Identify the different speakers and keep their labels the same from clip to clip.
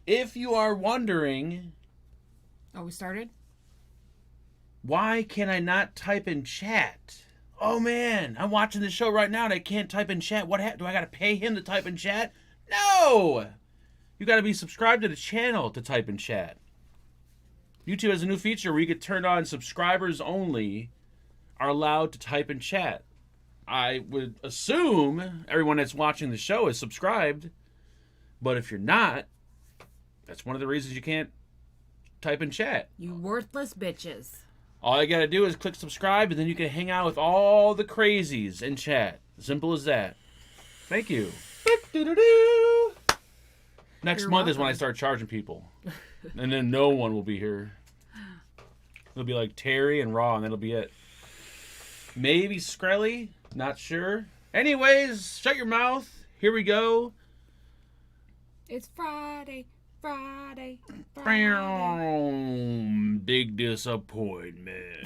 Speaker 1: If you are wondering...
Speaker 2: Oh, we started?
Speaker 1: Why can I not type in chat? Oh man, I'm watching this show right now and I can't type in chat. What do I gotta pay him to type in chat? No! You gotta be subscribed to the channel to type in chat. YouTube has a new feature where you can turn on subscribers only are allowed to type in chat. I would assume everyone that's watching the show is subscribed, but if you're not, that's one of the reasons you can't type in chat.
Speaker 2: You worthless bitches.
Speaker 1: All you gotta do is click subscribe, and then you can hang out with all the crazies in chat. Simple as that. Thank you. Next month is when I start charging people. And then no one will be here. It'll be like Terry and Raw, and that'll be it. Maybe Skrelly. Not sure. Anyways, shut your mouth. Here we go.
Speaker 2: It's Friday. Friday.
Speaker 1: Big disappointment.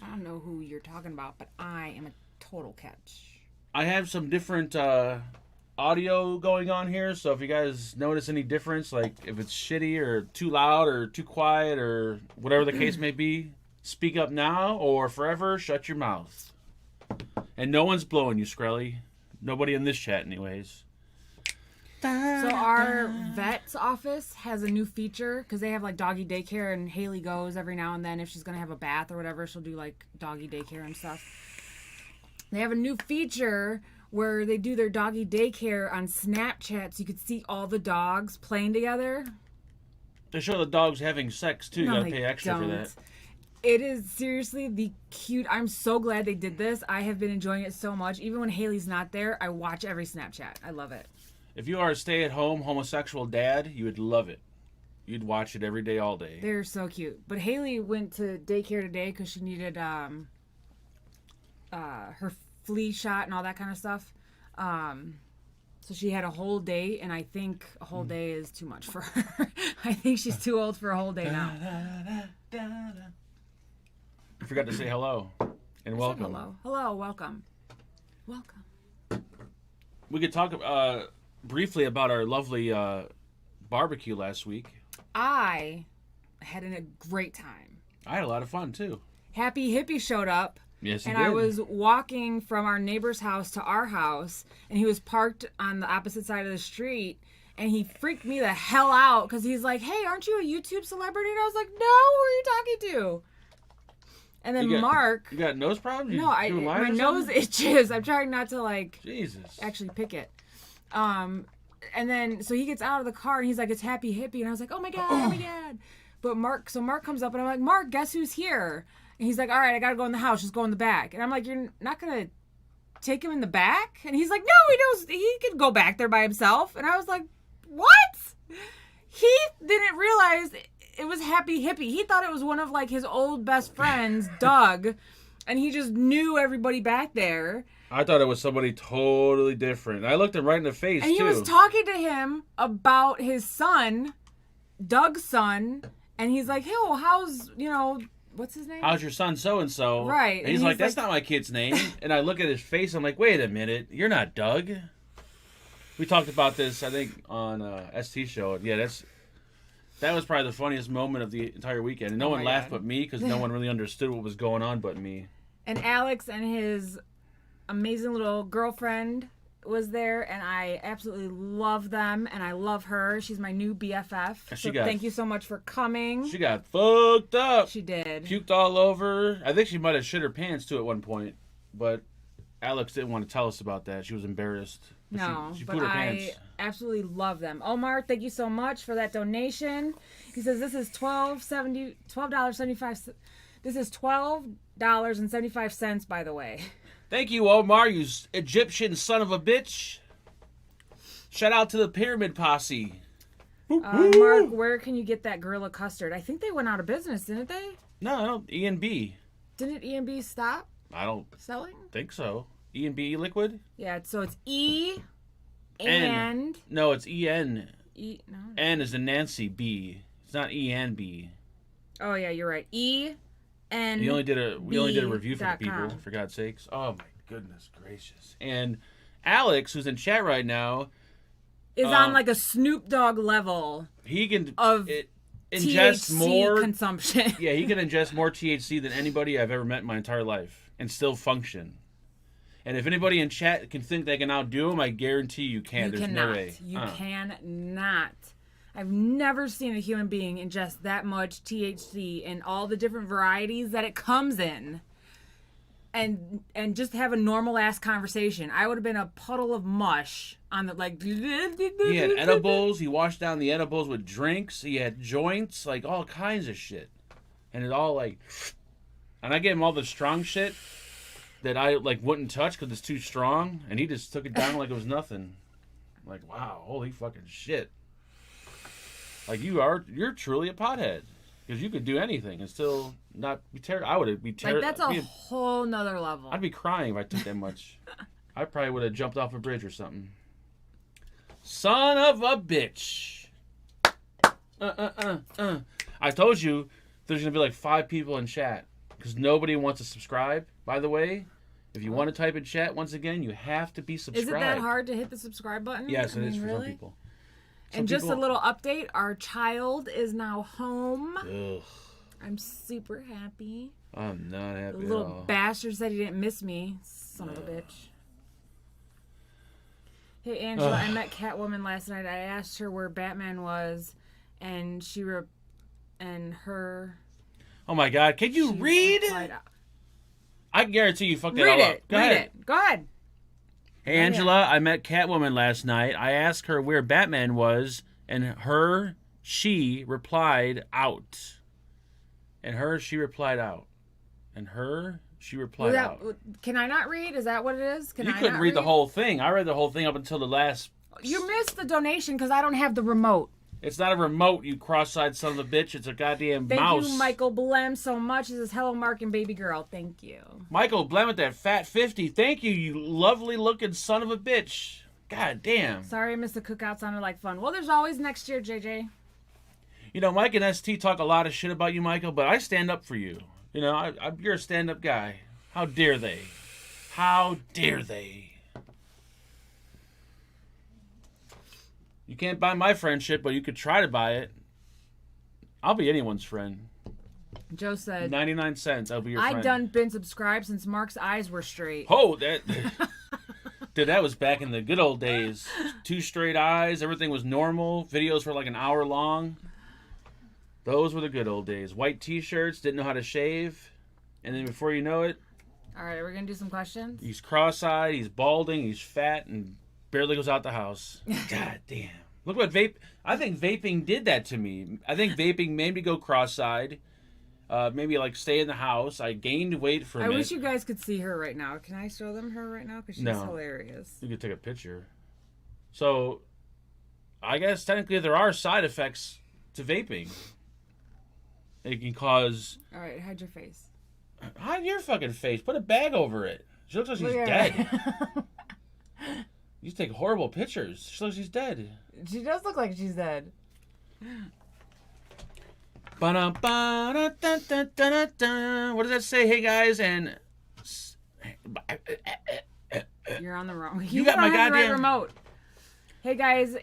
Speaker 2: I don't know who you're talking about, but I am a total catch.
Speaker 1: I have some different audio going on here, so if you guys notice any difference, like if it's shitty or too loud or too quiet or whatever the case may be, speak up now or forever shut your mouth. And no one's blowing you, Skrelly. Nobody in this chat, anyways.
Speaker 2: So our vet's office has a new feature because they have like doggy daycare, and Haley goes every now and then if she's gonna have a bath or whatever. She'll do like doggy daycare and stuff. They have a new feature where they do their doggy daycare on Snapchat, so you could see all the dogs playing together.
Speaker 1: They show the dogs having sex too. You gotta pay extra for that.
Speaker 2: It is seriously the cute. I'm so glad they did this. I have been enjoying it so much. Even when Haley's not there, I watch every Snapchat. I love it.
Speaker 1: If you are a stay-at-home homosexual dad, you would love it. You'd watch it every day, all day.
Speaker 2: They're so cute. But Haley went to daycare today because she needed her flea shot and all that kind of stuff. So she had a whole day, and I think a whole day is too much for her. I think she's too old for a whole day now.
Speaker 1: I forgot to say hello and welcome.
Speaker 2: Hello, welcome. Welcome.
Speaker 1: We could talk briefly about our lovely barbecue last week.
Speaker 2: I had a great time.
Speaker 1: I had a lot of fun too.
Speaker 2: Happy Hippie showed up.
Speaker 1: Yes, he
Speaker 2: and
Speaker 1: did.
Speaker 2: I was walking from our neighbor's house to our house, and he was parked on the opposite side of the street, and he freaked me the hell out because he's like, "Hey, aren't you a YouTube celebrity?" And I was like, "No, who are you talking to?" And then Mark...
Speaker 1: You got nose problems?
Speaker 2: No, my nose itches. I'm trying not to,
Speaker 1: Jesus.
Speaker 2: Actually pick it. And then, so he gets out of the car, and he's like, "It's Happy Hippie." And I was like, "Oh my God, oh my God." But Mark comes up, and I'm like, "Mark, guess who's here?" And he's like, "All right, I got to go in the house. Just go in the back." And I'm like, "You're not going to take him in the back?" And he's like, "No, he could go back there by himself." And I was like, "What?" He didn't realize it was Happy Hippie. He thought it was one of his old best friends, Doug, and he just knew everybody back there.
Speaker 1: I thought it was somebody totally different. I looked him right in the face,
Speaker 2: and he was talking to him about his son, Doug's son, and he's like, "Hey, well, how's, what's his name?
Speaker 1: How's your son so-and-so?"
Speaker 2: Right.
Speaker 1: And he's like, "That's not my kid's name." And I look at his face, I'm like, "Wait a minute, you're not Doug." We talked about this, I think, on ST Show. Yeah, that was probably the funniest moment of the entire weekend. And no one laughed but me because no one really understood what was going on but me.
Speaker 2: And Alex and his amazing little girlfriend was there, and I absolutely love them, and I love her. She's my new BFF. So thank you so much for coming.
Speaker 1: She got fucked up.
Speaker 2: She did.
Speaker 1: Puked all over. I think she might have shit her pants too at one point, but Alex didn't want to tell us about that. She was embarrassed.
Speaker 2: No,
Speaker 1: she
Speaker 2: but
Speaker 1: put her pants.
Speaker 2: I absolutely love them. Omar, thank you so much for that donation. He says this is $12.75. This is $12.75, by the way.
Speaker 1: Thank you, Omar, you Egyptian son of a bitch. Shout out to the Pyramid Posse.
Speaker 2: Mark, where can you get that Gorilla Custard? I think they went out of business, didn't they?
Speaker 1: No, E&B.
Speaker 2: Didn't E&B stop?
Speaker 1: I don't
Speaker 2: selling?
Speaker 1: Think so. E&B liquid?
Speaker 2: Yeah, so it's E
Speaker 1: and... No, it's E-N.
Speaker 2: No.
Speaker 1: N is in Nancy, B. It's not E and B.
Speaker 2: Oh, yeah, you're right. E And
Speaker 1: we only did a review for the people,
Speaker 2: .com.
Speaker 1: for God's sakes. Oh my goodness gracious! And Alex, who's in chat right now,
Speaker 2: is on like a Snoop Dogg level.
Speaker 1: He can
Speaker 2: ingest
Speaker 1: ingest more
Speaker 2: consumption.
Speaker 1: Yeah, he can ingest more THC than anybody I've ever met in my entire life and still function. And if anybody in chat can think they can outdo him, I guarantee you can't. There's
Speaker 2: cannot.
Speaker 1: no way.
Speaker 2: You cannot. I've never seen a human being ingest that much THC in all the different varieties that it comes in, and just have a normal ass conversation. I would have been a puddle of mush on the like.
Speaker 1: He had edibles. He washed down the edibles with drinks. He had joints, like all kinds of shit, and it all like. And I gave him all the strong shit that I like wouldn't touch because it's too strong, and he just took it down like it was nothing. Like, wow, holy fucking shit. Like you're truly a pothead because you could do anything and still not be terrible. I would be terrible.
Speaker 2: Like that's a whole nother level.
Speaker 1: I'd be crying if I took that much. I probably would have jumped off a bridge or something. Son of a bitch. I told you there's gonna be like 5 people in chat because nobody wants to subscribe. By the way, if you want to type in chat once again, you have to be subscribed.
Speaker 2: Is it that hard to hit the subscribe button?
Speaker 1: Yes, it is for some people.
Speaker 2: And just a little update, our child is now home.
Speaker 1: Ugh.
Speaker 2: I'm super happy.
Speaker 1: I'm not happy
Speaker 2: The
Speaker 1: at
Speaker 2: little
Speaker 1: all.
Speaker 2: bastard said he didn't miss me. Son of a bitch. Hey, Angela, I met Catwoman last night. I asked her where Batman was, and
Speaker 1: Oh my God, can you read? I guarantee you fucked that all up. Go ahead.
Speaker 2: Go ahead.
Speaker 1: Hey, Angela, I met Catwoman last night. I asked her where Batman was, and she replied out. And she replied out.
Speaker 2: Can I not read? Is that what it is?
Speaker 1: You couldn't read the whole thing. I read the whole thing up until the last...
Speaker 2: You missed the donation because I don't have the remote.
Speaker 1: It's not a remote, you cross-eyed son of a bitch. It's a goddamn mouse.
Speaker 2: Thank you, Michael Blem, so much. He says, hello, Mark and baby girl. Thank you.
Speaker 1: Michael Blem with that fat 50. Thank you, you lovely-looking son of a bitch. God damn.
Speaker 2: Sorry I missed the cookout. Sounded like fun. Well, there's always next year, JJ.
Speaker 1: You know, Mike and ST talk a lot of shit about you, Michael, but I stand up for you. You know, you're a stand-up guy. How dare they? How dare they? You can't buy my friendship, but you could try to buy it. I'll be anyone's friend.
Speaker 2: Joe said
Speaker 1: 99 cents. I'll be your friend.
Speaker 2: I done been subscribed since Mark's eyes were straight.
Speaker 1: Oh, dude, that was back in the good old days. 2 straight eyes. Everything was normal. Videos were like an hour long. Those were the good old days. White T-shirts. Didn't know how to shave. And then before you know it...
Speaker 2: All right, we're going to do some questions?
Speaker 1: He's cross-eyed. He's balding. He's fat. And barely goes out the house. God damn. Look what I think vaping did that to me. I think vaping made me go cross-eyed. Maybe like stay in the house. I gained weight from it.
Speaker 2: I wish you guys could see her right now. Can I show them her right now? Because she's hilarious.
Speaker 1: You could take a picture. So, I guess technically there are side effects to vaping. It can cause...
Speaker 2: All right, hide your face.
Speaker 1: Hide your fucking face. Put a bag over it. She looks like she's dead. You take horrible pictures. She looks like she's dead.
Speaker 2: She does look like she's dead.
Speaker 1: What does that say? Hey guys, and
Speaker 2: you're on the wrong.
Speaker 1: You got my goddamn
Speaker 2: right remote. Hey guys,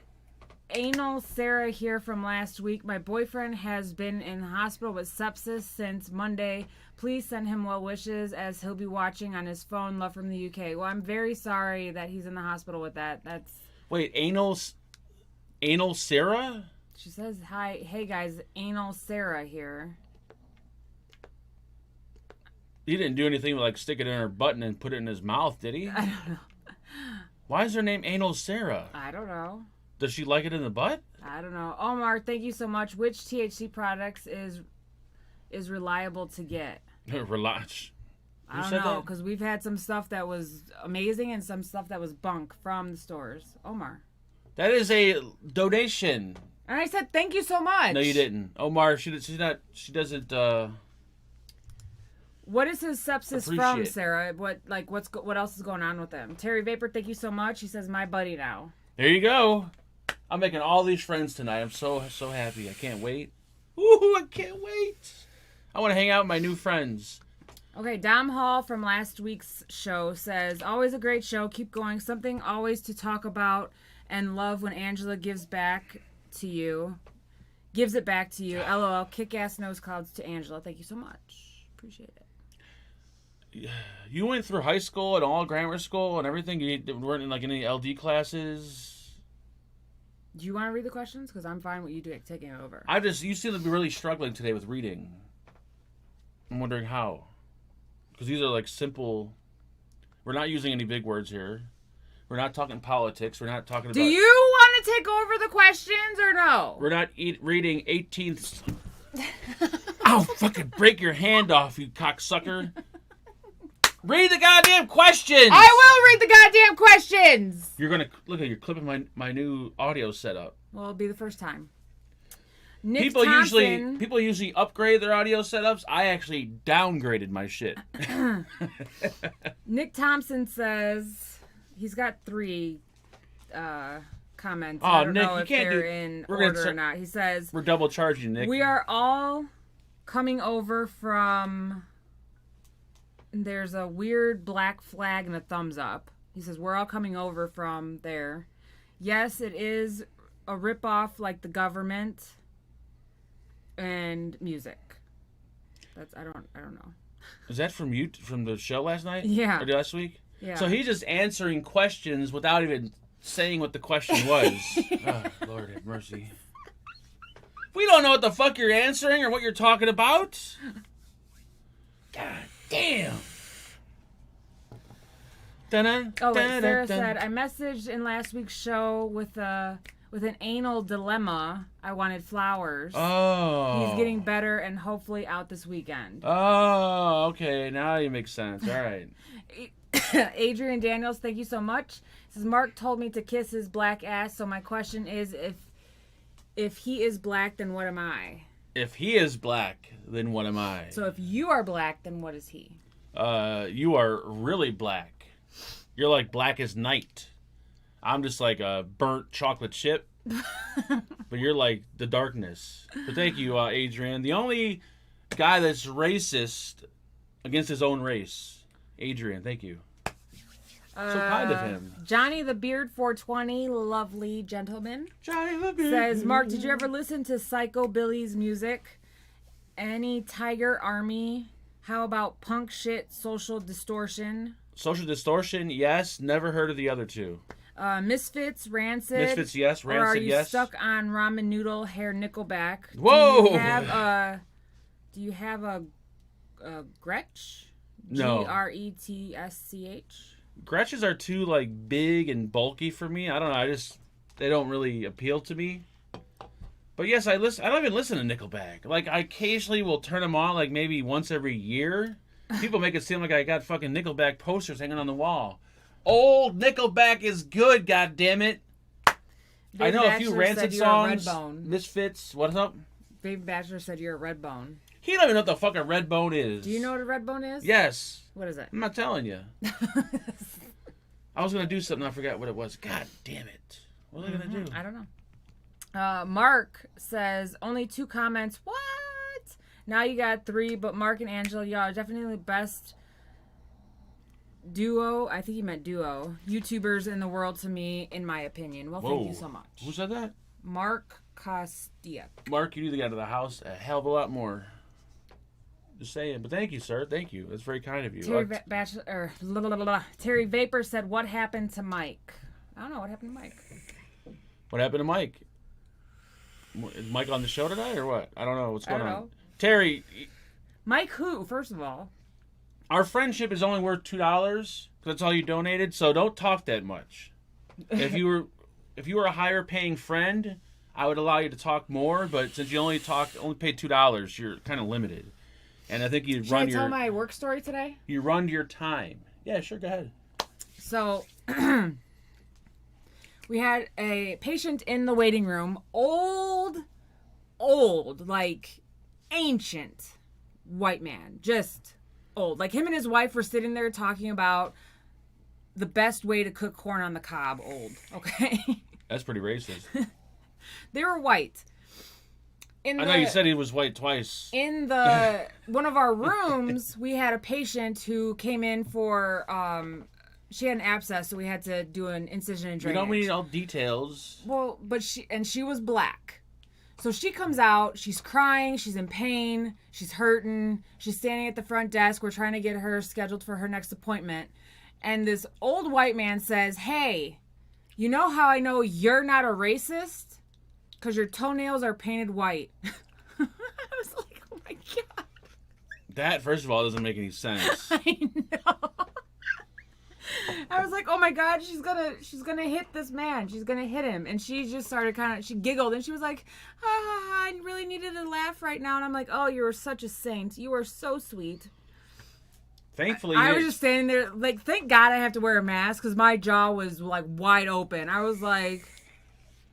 Speaker 2: Anal Sarah here from last week. My boyfriend has been in the hospital with sepsis since Monday. Please send him well wishes as he'll be watching on his phone. Love from the UK. Well, I'm very sorry that he's in the hospital with that. That's...
Speaker 1: Wait, Anal Sarah?
Speaker 2: She says, hi, hey guys, Anal Sarah here.
Speaker 1: He didn't do anything like stick it in her butt and put it in his mouth, did he?
Speaker 2: I don't know.
Speaker 1: Why is her name Anal Sarah?
Speaker 2: I don't know.
Speaker 1: Does she like it in the butt?
Speaker 2: I don't know. Omar, thank you so much. Which THC products is reliable to get?
Speaker 1: Relax.
Speaker 2: I don't know, because we've had some stuff that was amazing and some stuff that was bunk from the stores. Omar.
Speaker 1: That is a donation.
Speaker 2: And I said thank you so much.
Speaker 1: No, you didn't. Omar, she doesn't
Speaker 2: What is his sepsis from, Sarah? What else is going on with him? Terry Vapor, thank you so much. He says my buddy now.
Speaker 1: There you go. I'm making all these friends tonight. I'm so happy. I can't wait. Ooh, I can't wait. I want to hang out with my new friends.
Speaker 2: Okay, Dom Hall from last week's show says, always a great show. Keep going. Something always to talk about and love when Angela gives it back to you. LOL. Kick-ass nose clouds to Angela. Thank you so much. Appreciate it.
Speaker 1: You went through high school and all grammar school and everything? You weren't in like any LD classes?
Speaker 2: Do you want to read the questions? Because I'm fine with you taking it over.
Speaker 1: You seem to be really struggling today with reading. I'm wondering how. Because these are like simple. We're not using any big words here. We're not talking politics. We're not talking about.
Speaker 2: Do you want to take over the questions or no?
Speaker 1: We're not reading 18th. I'll fucking break your hand off, you cocksucker. Read the goddamn questions.
Speaker 2: I will read the goddamn questions.
Speaker 1: You're gonna look at you're clipping my new audio setup.
Speaker 2: Well, it'll be the first time.
Speaker 1: People usually upgrade their audio setups. I actually downgraded my shit.
Speaker 2: Nick Thompson says he's got 3 comments.
Speaker 1: Oh,
Speaker 2: I don't
Speaker 1: Nick,
Speaker 2: know
Speaker 1: you
Speaker 2: if
Speaker 1: can't
Speaker 2: they're
Speaker 1: do.
Speaker 2: in
Speaker 1: We're
Speaker 2: order
Speaker 1: gonna
Speaker 2: or not. He says
Speaker 1: we're double charging, Nick.
Speaker 2: we are all coming over from. There's a weird black flag and a thumbs up. He says we're all coming over from there. Yes, it is a ripoff like the government. And music. That's I don't know.
Speaker 1: Is that from the show last night?
Speaker 2: Yeah.
Speaker 1: Or last week?
Speaker 2: Yeah.
Speaker 1: So he's just answering questions without even saying what the question was. Oh, Lord have mercy. We don't know what the fuck you're answering or what you're talking about. God damn. Dun-dun,
Speaker 2: Oh wait,
Speaker 1: dun-dun,
Speaker 2: Sarah
Speaker 1: dun.
Speaker 2: said I messaged in last week's show with an anal dilemma. I wanted flowers.
Speaker 1: Oh.
Speaker 2: He's getting better and hopefully out this weekend.
Speaker 1: Oh, okay. Now you make sense. All right.
Speaker 2: Adrian Daniels, thank you so much. Says Mark told me to kiss his black ass, so my question is if he is black, then what am I?
Speaker 1: If he is black, then what am I?
Speaker 2: So if you are black, then what is he?
Speaker 1: You are really black. You're like black as night. I'm just like a burnt chocolate chip. But you're like the darkness. But thank you, Adrian. The only guy that's racist against his own race. Adrian, thank you. So kind of him.
Speaker 2: Johnny the Beard 420, lovely gentleman.
Speaker 1: Johnny the Beard.
Speaker 2: Says, Mark, did you ever listen to Psycho Billy's music? Any Tiger Army? How about punk shit, Social Distortion?
Speaker 1: Social Distortion, yes. Never heard of the other two.
Speaker 2: Misfits, Rancid.
Speaker 1: Misfits, yes. Rancid,
Speaker 2: or are you
Speaker 1: yes.
Speaker 2: stuck on Ramen Noodle, Hair Nickelback?
Speaker 1: Whoa!
Speaker 2: Do you have a Gretsch?
Speaker 1: No.
Speaker 2: Gretsch?
Speaker 1: Gretches are too like big and bulky for me. I don't know. They don't really appeal to me. But yes, I don't even listen to Nickelback. Like I occasionally will turn them on, like maybe once every year. People make it seem like I got fucking Nickelback posters hanging on the wall. Old Nickelback is good, goddammit. I know a few Rancid songs. Misfits. What's up?
Speaker 2: Baby Bachelor said you're a red bone.
Speaker 1: He don't even know what the fuck a red bone is.
Speaker 2: Do you know what a red bone is?
Speaker 1: Yes.
Speaker 2: What is it?
Speaker 1: I'm not telling you. I was going to do something. I forgot what it was. God damn it. What was I going to do?
Speaker 2: I don't know. Mark says, only 2 comments. What? Now you got 3, but Mark and Angela, y'all are definitely the best duo. I think he meant duo. YouTubers in the world to me, in my opinion. Well, thank you so much.
Speaker 1: Who said that?
Speaker 2: Mark Costia.
Speaker 1: Mark, you need to get out of the house a hell of a lot more. Just saying. But thank you, sir. Thank you. That's very kind of you.
Speaker 2: Terry Vapor said, what happened to Mike? I don't know. What happened to Mike?
Speaker 1: What happened to Mike? Is Mike on the show tonight or what? I don't know. What's going on?
Speaker 2: Know.
Speaker 1: Terry.
Speaker 2: Wmike who, first of all?
Speaker 1: Our friendship is only worth $2 because that's all you donated. So don't talk that much. If you were a higher paying friend, I would allow you to talk more. But since you only paid $2, you're kind of limited. And I think
Speaker 2: Should I tell my work story today?
Speaker 1: You run your time. Yeah, sure. Go ahead.
Speaker 2: So we had a patient in the waiting room, old, like ancient white man, just old. Like him and his wife were sitting there talking about the best way to cook corn on the cob. Old, okay.
Speaker 1: That's pretty racist.
Speaker 2: They were white. in
Speaker 1: I know you said he was white twice.
Speaker 2: in the one of our rooms, we had a patient who came in for she had an abscess, so we had to do an incision and
Speaker 1: You
Speaker 2: drainage.
Speaker 1: don't need all details.
Speaker 2: Well, but she was black. So she comes out, she's crying, she's in pain, she's hurting, she's standing at the front desk. We're trying to get her scheduled for her next appointment. And this old white man says, "Hey, you know how I know you're not a racist? Because your toenails are painted white." I was like, oh my God.
Speaker 1: That, first of all, doesn't make any sense.
Speaker 2: I know. I was like, oh my God, she's gonna hit this man. She's gonna hit him. And she just started she giggled and she was like, ha ha ha, I really needed to laugh right now. And I'm like, oh, you're such a saint. You are so sweet.
Speaker 1: Thankfully,
Speaker 2: I was just standing there like, thank God I have to wear a mask because my jaw was like wide open. I was like,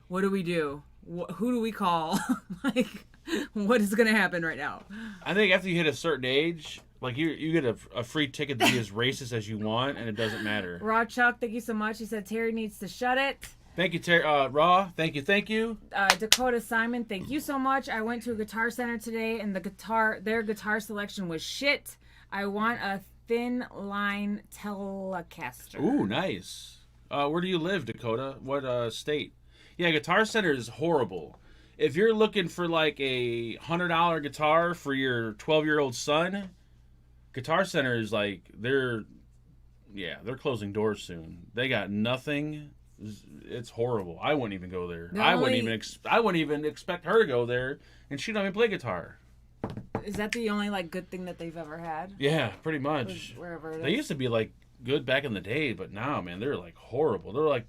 Speaker 2: what do we do? Who do we call? Like, what is gonna happen right now?
Speaker 1: I think after you hit a certain age, like you get a free ticket to be as racist as you want, and it doesn't matter.
Speaker 2: Raw Chuck, thank you so much. He said Terry needs to shut it.
Speaker 1: Thank you, Terry. Raw, thank you.
Speaker 2: Dakota Simon, thank you so much. I went to a guitar center today, and their guitar selection was shit. I want a thin line Telecaster.
Speaker 1: Ooh, nice. Where do you live, Dakota? What state? Yeah, Guitar Center is horrible. If you're looking for like a $100 guitar for your 12-year-old son, Guitar Center is like they're closing doors soon. They got nothing. It's horrible. I wouldn't even go there. I wouldn't even expect her to go there, and she don't even play guitar.
Speaker 2: Is that the only like good thing that they've ever had?
Speaker 1: Yeah, pretty much.
Speaker 2: Wherever it is.
Speaker 1: They used to be like good back in the day, but now, man, they're like horrible. They're like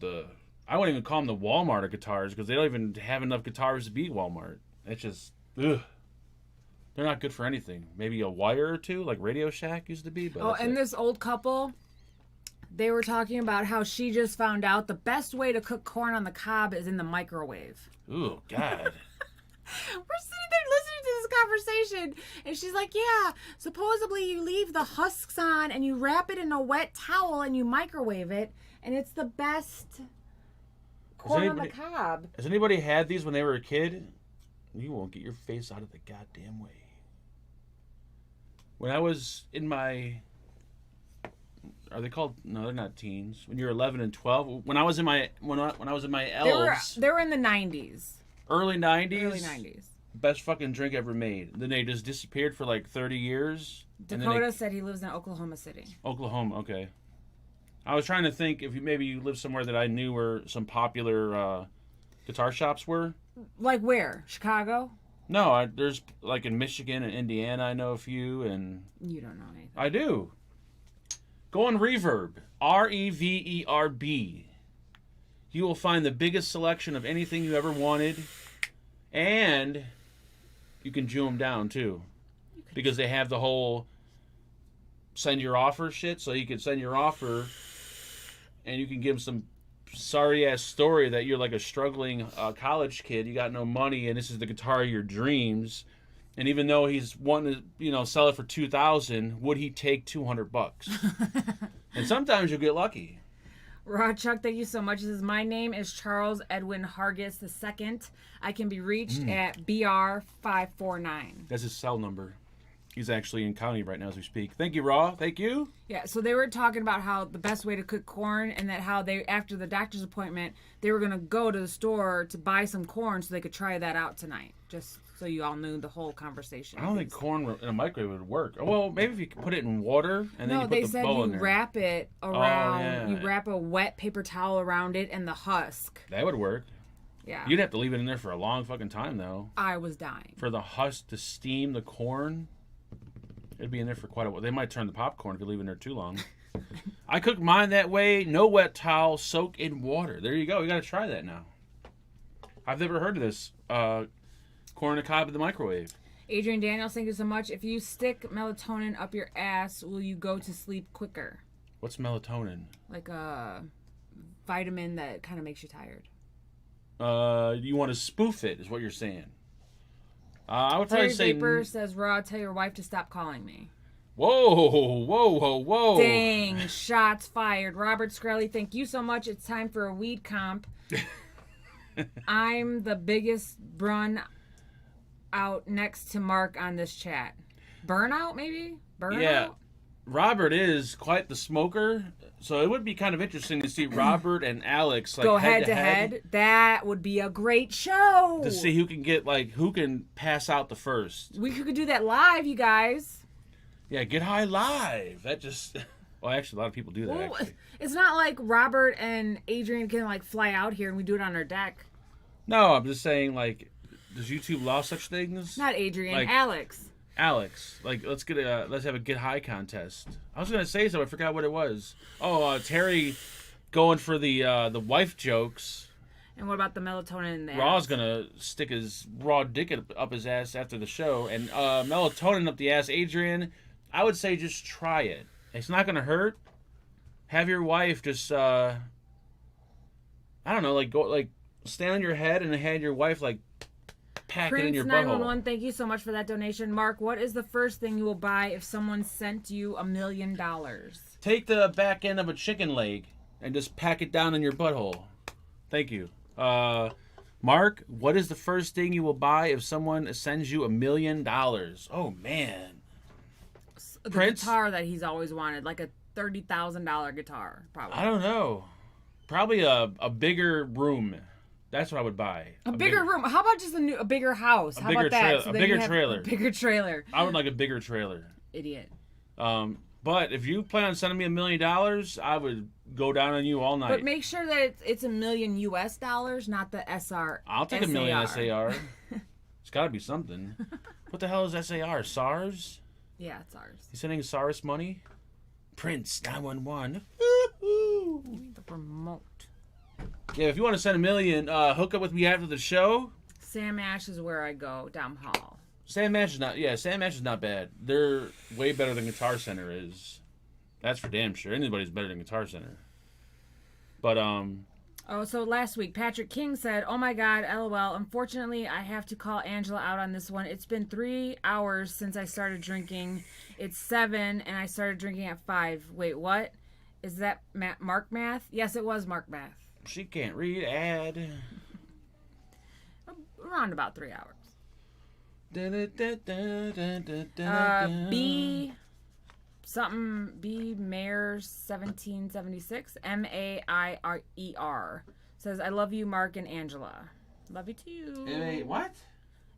Speaker 1: I wouldn't even call them the Walmart of guitars because they don't even have enough guitars to be Walmart. It's just, ugh. They're not good for anything. Maybe a wire or two, like Radio Shack used to be. But
Speaker 2: this old couple, they were talking about how she just found out the best way to cook corn on the cob is in the microwave.
Speaker 1: Ooh, God.
Speaker 2: We're sitting there listening to this conversation, and she's like, yeah, supposedly you leave the husks on and you wrap it in a wet towel and you microwave it, and it's the best corn on the cob.
Speaker 1: Has anybody had these when they were a kid? You won't get your face out of the goddamn way. When I was in my... Are they called? No, they're not teens. When you're 11 and 12. When I was in my elves.
Speaker 2: They were in the 90s.
Speaker 1: Early 90s?
Speaker 2: Early 90s.
Speaker 1: Best fucking drink ever made. Then they just disappeared for like 30 years.
Speaker 2: Dakota said he lives in Oklahoma City.
Speaker 1: Oklahoma, okay. I was trying to think if you lived somewhere that I knew where some popular guitar shops were.
Speaker 2: Like where? Chicago?
Speaker 1: No, there's like in Michigan and Indiana I know a few. And
Speaker 2: you don't know anything.
Speaker 1: I do. Go on Reverb. Reverb. You will find the biggest selection of anything you ever wanted. And you can Jew them down, too. Because they have the whole send your offer shit. So you can send your offer and you can give them some sorry-ass story that you're like a struggling college kid. You got no money and this is the guitar of your dreams. And even though he's wanting to, sell it for $2,000, would he take $200? And sometimes you'll get lucky.
Speaker 2: Raw Chuck, thank you so much. He says, my name is Charles Edwin Hargis II. I can be reached at BR549.
Speaker 1: That's his cell number. He's actually in county right now as we speak. Thank you, Raw. Thank you.
Speaker 2: Yeah, so they were talking about how the best way to cook corn and that how they, after the doctor's appointment, they were going to go to the store to buy some corn so they could try that out tonight. Just so you all knew the whole conversation.
Speaker 1: I don't think corn in a microwave would work. Well, maybe if you put it in water and then you put the bowl in there.
Speaker 2: No, they said you wrap it around, you wrap a wet paper towel around it and the husk.
Speaker 1: That would work.
Speaker 2: Yeah.
Speaker 1: You'd have to leave it in there for a long fucking time, though.
Speaker 2: I was dying.
Speaker 1: For the husk to steam the corn, it'd be in there for quite a while. They might turn the popcorn if you leave it in there too long. I cook mine that way. No wet towel, soak in water. There you go. You got to try that now. I've never heard of this. Corn on the cob in the microwave.
Speaker 2: Adrian Daniels, thank you so much. If you stick melatonin up your ass, will you go to sleep quicker?
Speaker 1: What's melatonin?
Speaker 2: Like a vitamin that kind of makes you tired.
Speaker 1: You want to spoof it, is what you're saying. I would probably say...
Speaker 2: Vapor says, Raw, tell your wife to stop calling me.
Speaker 1: Whoa.
Speaker 2: Dang, shots fired. Robert Skrelly, thank you so much. It's time for a weed comp. I'm the biggest brun out next to Mark on this chat? Burnout, maybe? Burnout?
Speaker 1: Yeah. Robert is quite the smoker, so it would be kind of interesting to see Robert and Alex like
Speaker 2: Go
Speaker 1: head
Speaker 2: to head. That would be a great show.
Speaker 1: to see who can pass out the first.
Speaker 2: We could do that live, you guys.
Speaker 1: Yeah, get high live. That just well, actually, a lot of people do that.
Speaker 2: Well,
Speaker 1: Actually.
Speaker 2: it's not like Robert and Adrian can like fly out here and we do it on our deck.
Speaker 1: No, I'm just saying, like, does YouTube allow such things?
Speaker 2: Not Adrian,
Speaker 1: Like-
Speaker 2: Alex.
Speaker 1: Alex, like, let's have a get high contest. I was gonna say something, I forgot what it was. Oh, Terry going for the wife jokes.
Speaker 2: And what about the melatonin in there?
Speaker 1: Raw's gonna stick his raw dick up his ass after the show, and melatonin up the ass. Adrian, I would say just try it. It's not gonna hurt. Have your wife just I don't know, like stand on your head and have your wife like pack it in your
Speaker 2: Prince 911,
Speaker 1: butthole.
Speaker 2: thank you so much for that donation. Mark, what is the first thing you will buy if someone sent you $1 million?
Speaker 1: Take the back end of a chicken leg and just pack it down in your butthole. Thank you. Mark, what is the first thing you will buy if someone sends you $1 million? Oh man.
Speaker 2: The
Speaker 1: Prince?
Speaker 2: guitar that he's always wanted, like a $30,000 guitar, probably.
Speaker 1: I don't know. Probably a bigger room. That's what I would buy.
Speaker 2: A bigger room. How about just a bigger house? How about that?
Speaker 1: A
Speaker 2: then
Speaker 1: bigger
Speaker 2: you have
Speaker 1: trailer.
Speaker 2: A bigger trailer.
Speaker 1: I would like a bigger trailer.
Speaker 2: Idiot.
Speaker 1: But if you plan on sending me $1 million, I would go down on you all night.
Speaker 2: But make sure that it's $1 million US dollars, not the SR.
Speaker 1: I'll take $1 million SAR. It's got to be something. What the hell is SAR? SARS?
Speaker 2: Yeah, it's ours.
Speaker 1: You sending SARS money? Prince 911.
Speaker 2: The remote.
Speaker 1: Yeah, if you want to send $1 million, hook up with me after the show.
Speaker 2: Sam Ash is where I go down hall.
Speaker 1: Sam Ash is not bad. They're way better than Guitar Center is. That's for damn sure. Anybody's better than Guitar Center. But
Speaker 2: Oh, so last week, Patrick King said, "Oh my God, LOL. Unfortunately, I have to call Angela out on this one. It's been 3 hours since I started drinking. It's 7, and I started drinking at 5. Wait, what? Is that Mark math? Yes, it was Mark math.
Speaker 1: she can't read ad.
Speaker 2: Around about 3 hours. B Mayor 1776 MAIRER says, "I love you, Mark and Angela. Love you too."
Speaker 1: What?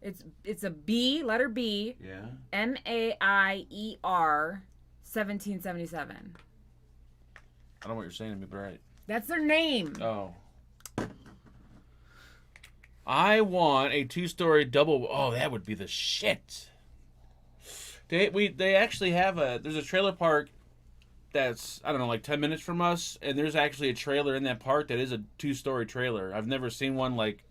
Speaker 2: It's a B, letter B,
Speaker 1: Yeah.
Speaker 2: MAIER 1777.
Speaker 1: I don't know what you're saying to me, but right.
Speaker 2: That's their name.
Speaker 1: Oh. I want a 2-story double. Oh, that would be the shit. They actually have there's a trailer park that's, I don't know, like 10 minutes from us, and there's actually a trailer in that park that is a 2-story trailer. I've never seen one like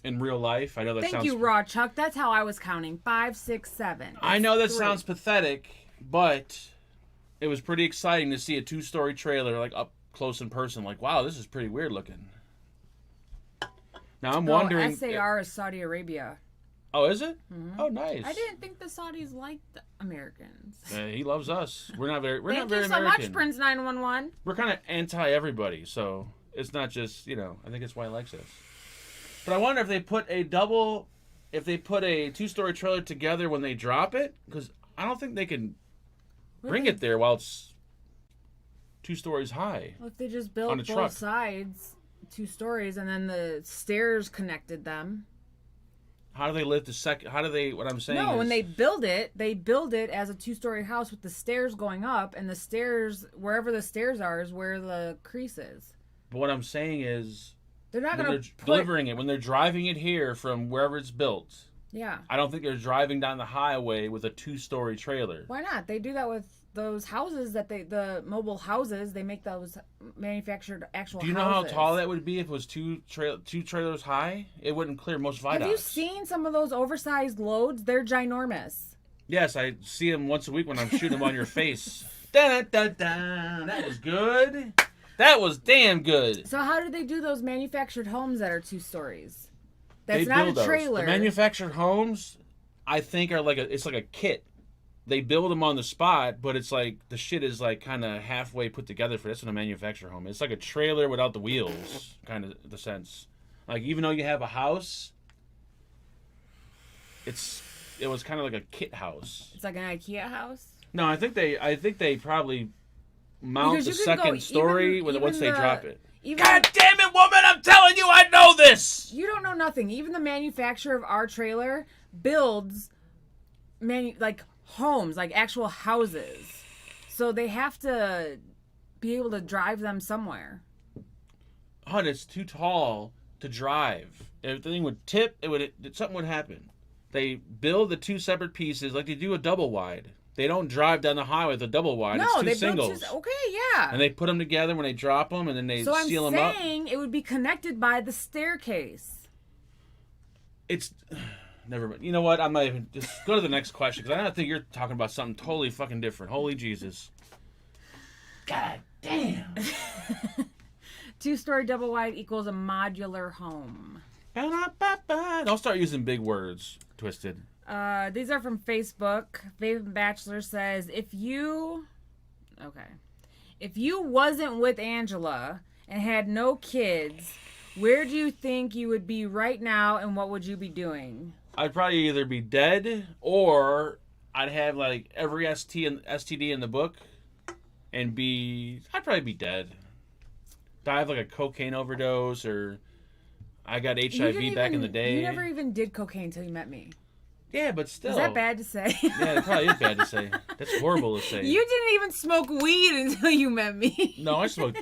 Speaker 1: in real life. I know that
Speaker 2: Thank
Speaker 1: sounds
Speaker 2: you, Raw Chuck. That's how I was counting. 5, 6, 7.
Speaker 1: I know that
Speaker 2: It's
Speaker 1: sounds
Speaker 2: 3.
Speaker 1: pathetic, but it was pretty exciting to see a 2-story trailer like up close in person. Like, wow, this is pretty weird looking. Now I'm wondering.
Speaker 2: SAR is Saudi Arabia.
Speaker 1: Oh, is it?
Speaker 2: Mm-hmm.
Speaker 1: Oh, nice.
Speaker 2: I didn't think the Saudis liked the Americans.
Speaker 1: He loves us. We're not very. We're
Speaker 2: Thank
Speaker 1: not very
Speaker 2: you so
Speaker 1: American.
Speaker 2: much, Prince 911.
Speaker 1: We're kind of anti everybody, so it's not just I think it's why he likes us. But I wonder if they put a 2-story trailer together when they drop it, because I don't think they can bring it there while it's 2 stories high.
Speaker 2: Well, if they just
Speaker 1: On
Speaker 2: built
Speaker 1: a
Speaker 2: both
Speaker 1: truck.
Speaker 2: sides, 2 stories, and then the stairs connected them.
Speaker 1: How do they lift the second? How do they? What I'm saying
Speaker 2: No,
Speaker 1: is,
Speaker 2: when they build it as a 2-story house with the stairs going up, and the stairs, wherever the stairs are, is where the crease is.
Speaker 1: But what I'm saying is,
Speaker 2: They're not
Speaker 1: when
Speaker 2: going
Speaker 1: they're
Speaker 2: to
Speaker 1: delivering it, when they're driving it here from wherever it's built,
Speaker 2: Yeah.
Speaker 1: I don't think they're driving down the highway with a 2-story trailer.
Speaker 2: Why not? They do that with those houses the mobile houses. They make those manufactured actual houses.
Speaker 1: Do you know how tall that would be if it was two trailers high? It wouldn't clear most viaducts.
Speaker 2: Have you seen some of those oversized loads? They're ginormous.
Speaker 1: Yes, I see them once a week when I'm shooting them on your face. Dun-dun-dun-dun. That was good. That was damn good.
Speaker 2: So how do they do those manufactured homes that are 2 stories? That's
Speaker 1: They
Speaker 2: not a
Speaker 1: build those.
Speaker 2: trailer.
Speaker 1: The manufactured homes, I think, are like a kit. They build them on the spot, but it's like the shit is like kind of halfway put together for this in a manufactured home. It's like a trailer without the wheels, kind of the sense. Like even though you have a house, It was kind of like a kit house.
Speaker 2: It's like an IKEA house.
Speaker 1: No, I think they probably mount
Speaker 2: Because
Speaker 1: the
Speaker 2: you can go
Speaker 1: second story
Speaker 2: even
Speaker 1: once they drop it.
Speaker 2: Even,
Speaker 1: God damn it, woman! I'm telling you, I know this.
Speaker 2: You don't know nothing. Even the manufacturer of our trailer builds like homes, like actual houses. So they have to be able to drive them somewhere.
Speaker 1: Hun, it's too tall to drive. If the thing would tip, something would happen. They build the two separate pieces like they do a double wide. They don't drive down the highway with a double wide.
Speaker 2: No,
Speaker 1: it's two
Speaker 2: they
Speaker 1: singles.
Speaker 2: built okay, yeah.
Speaker 1: And they put them together when they drop them, and then they seal them up.
Speaker 2: So I'm saying it would be connected by the staircase.
Speaker 1: It's never mind. You know what? I'm not even. Just go to the next question because I don't think you're talking about something totally fucking different. Holy Jesus! God damn.
Speaker 2: 2-story double wide equals a modular home.
Speaker 1: Don't start using big words, Twisted.
Speaker 2: These are from Facebook. Favorite Bachelor says, if you wasn't with Angela and had no kids, where do you think you would be right now and what would you be doing?
Speaker 1: I'd probably either be dead or I'd have like every STD in the book and I'd probably be dead. Die of like a cocaine overdose or I got HIV back in the day.
Speaker 2: You never even did cocaine until you met me.
Speaker 1: Yeah, but still.
Speaker 2: Is that bad to say?
Speaker 1: Yeah, it probably is bad to say. That's horrible to say.
Speaker 2: You didn't even smoke weed until you met me.
Speaker 1: No, I smoked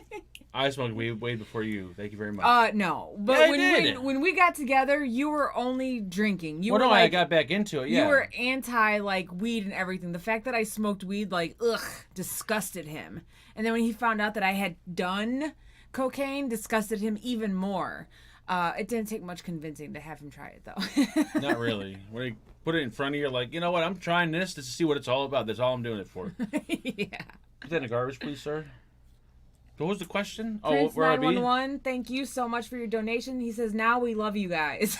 Speaker 1: weed way before you. Thank you very much.
Speaker 2: No. But
Speaker 1: yeah,
Speaker 2: when we got together, you were only drinking.
Speaker 1: I got back into it, yeah.
Speaker 2: You were anti, like, weed and everything. The fact that I smoked weed, like, disgusted him. And then when he found out that I had done cocaine, disgusted him even more. It didn't take much convincing to have him try it, though.
Speaker 1: Not really. When he put it in front of you, like, you know what? I'm trying this just to see what it's all about. That's all I'm doing it for.
Speaker 2: Yeah.
Speaker 1: Put that in the garbage, please, sir. What was the question?
Speaker 2: Prince
Speaker 1: Where I be?
Speaker 2: 911, thank you so much for your donation. He says, now we love you guys.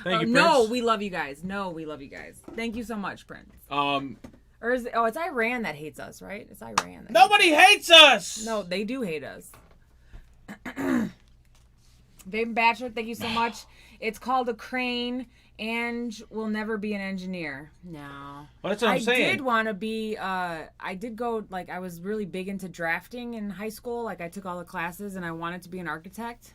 Speaker 1: Thank you,
Speaker 2: no,
Speaker 1: Prince.
Speaker 2: we love you guys. No, we love you guys. Thank you so much, Prince. Or is it, it's Iran that hates us, right? It's Iran.
Speaker 1: Nobody hates us!
Speaker 2: No, they do hate us. Baby Bachelor, thank you so much. It's called a crane and will never be an engineer. No.
Speaker 1: Well, that's what I'm saying.
Speaker 2: I did want to be, I did go, like, I was really big into drafting in high school. Like, I took all the classes and I wanted to be an architect.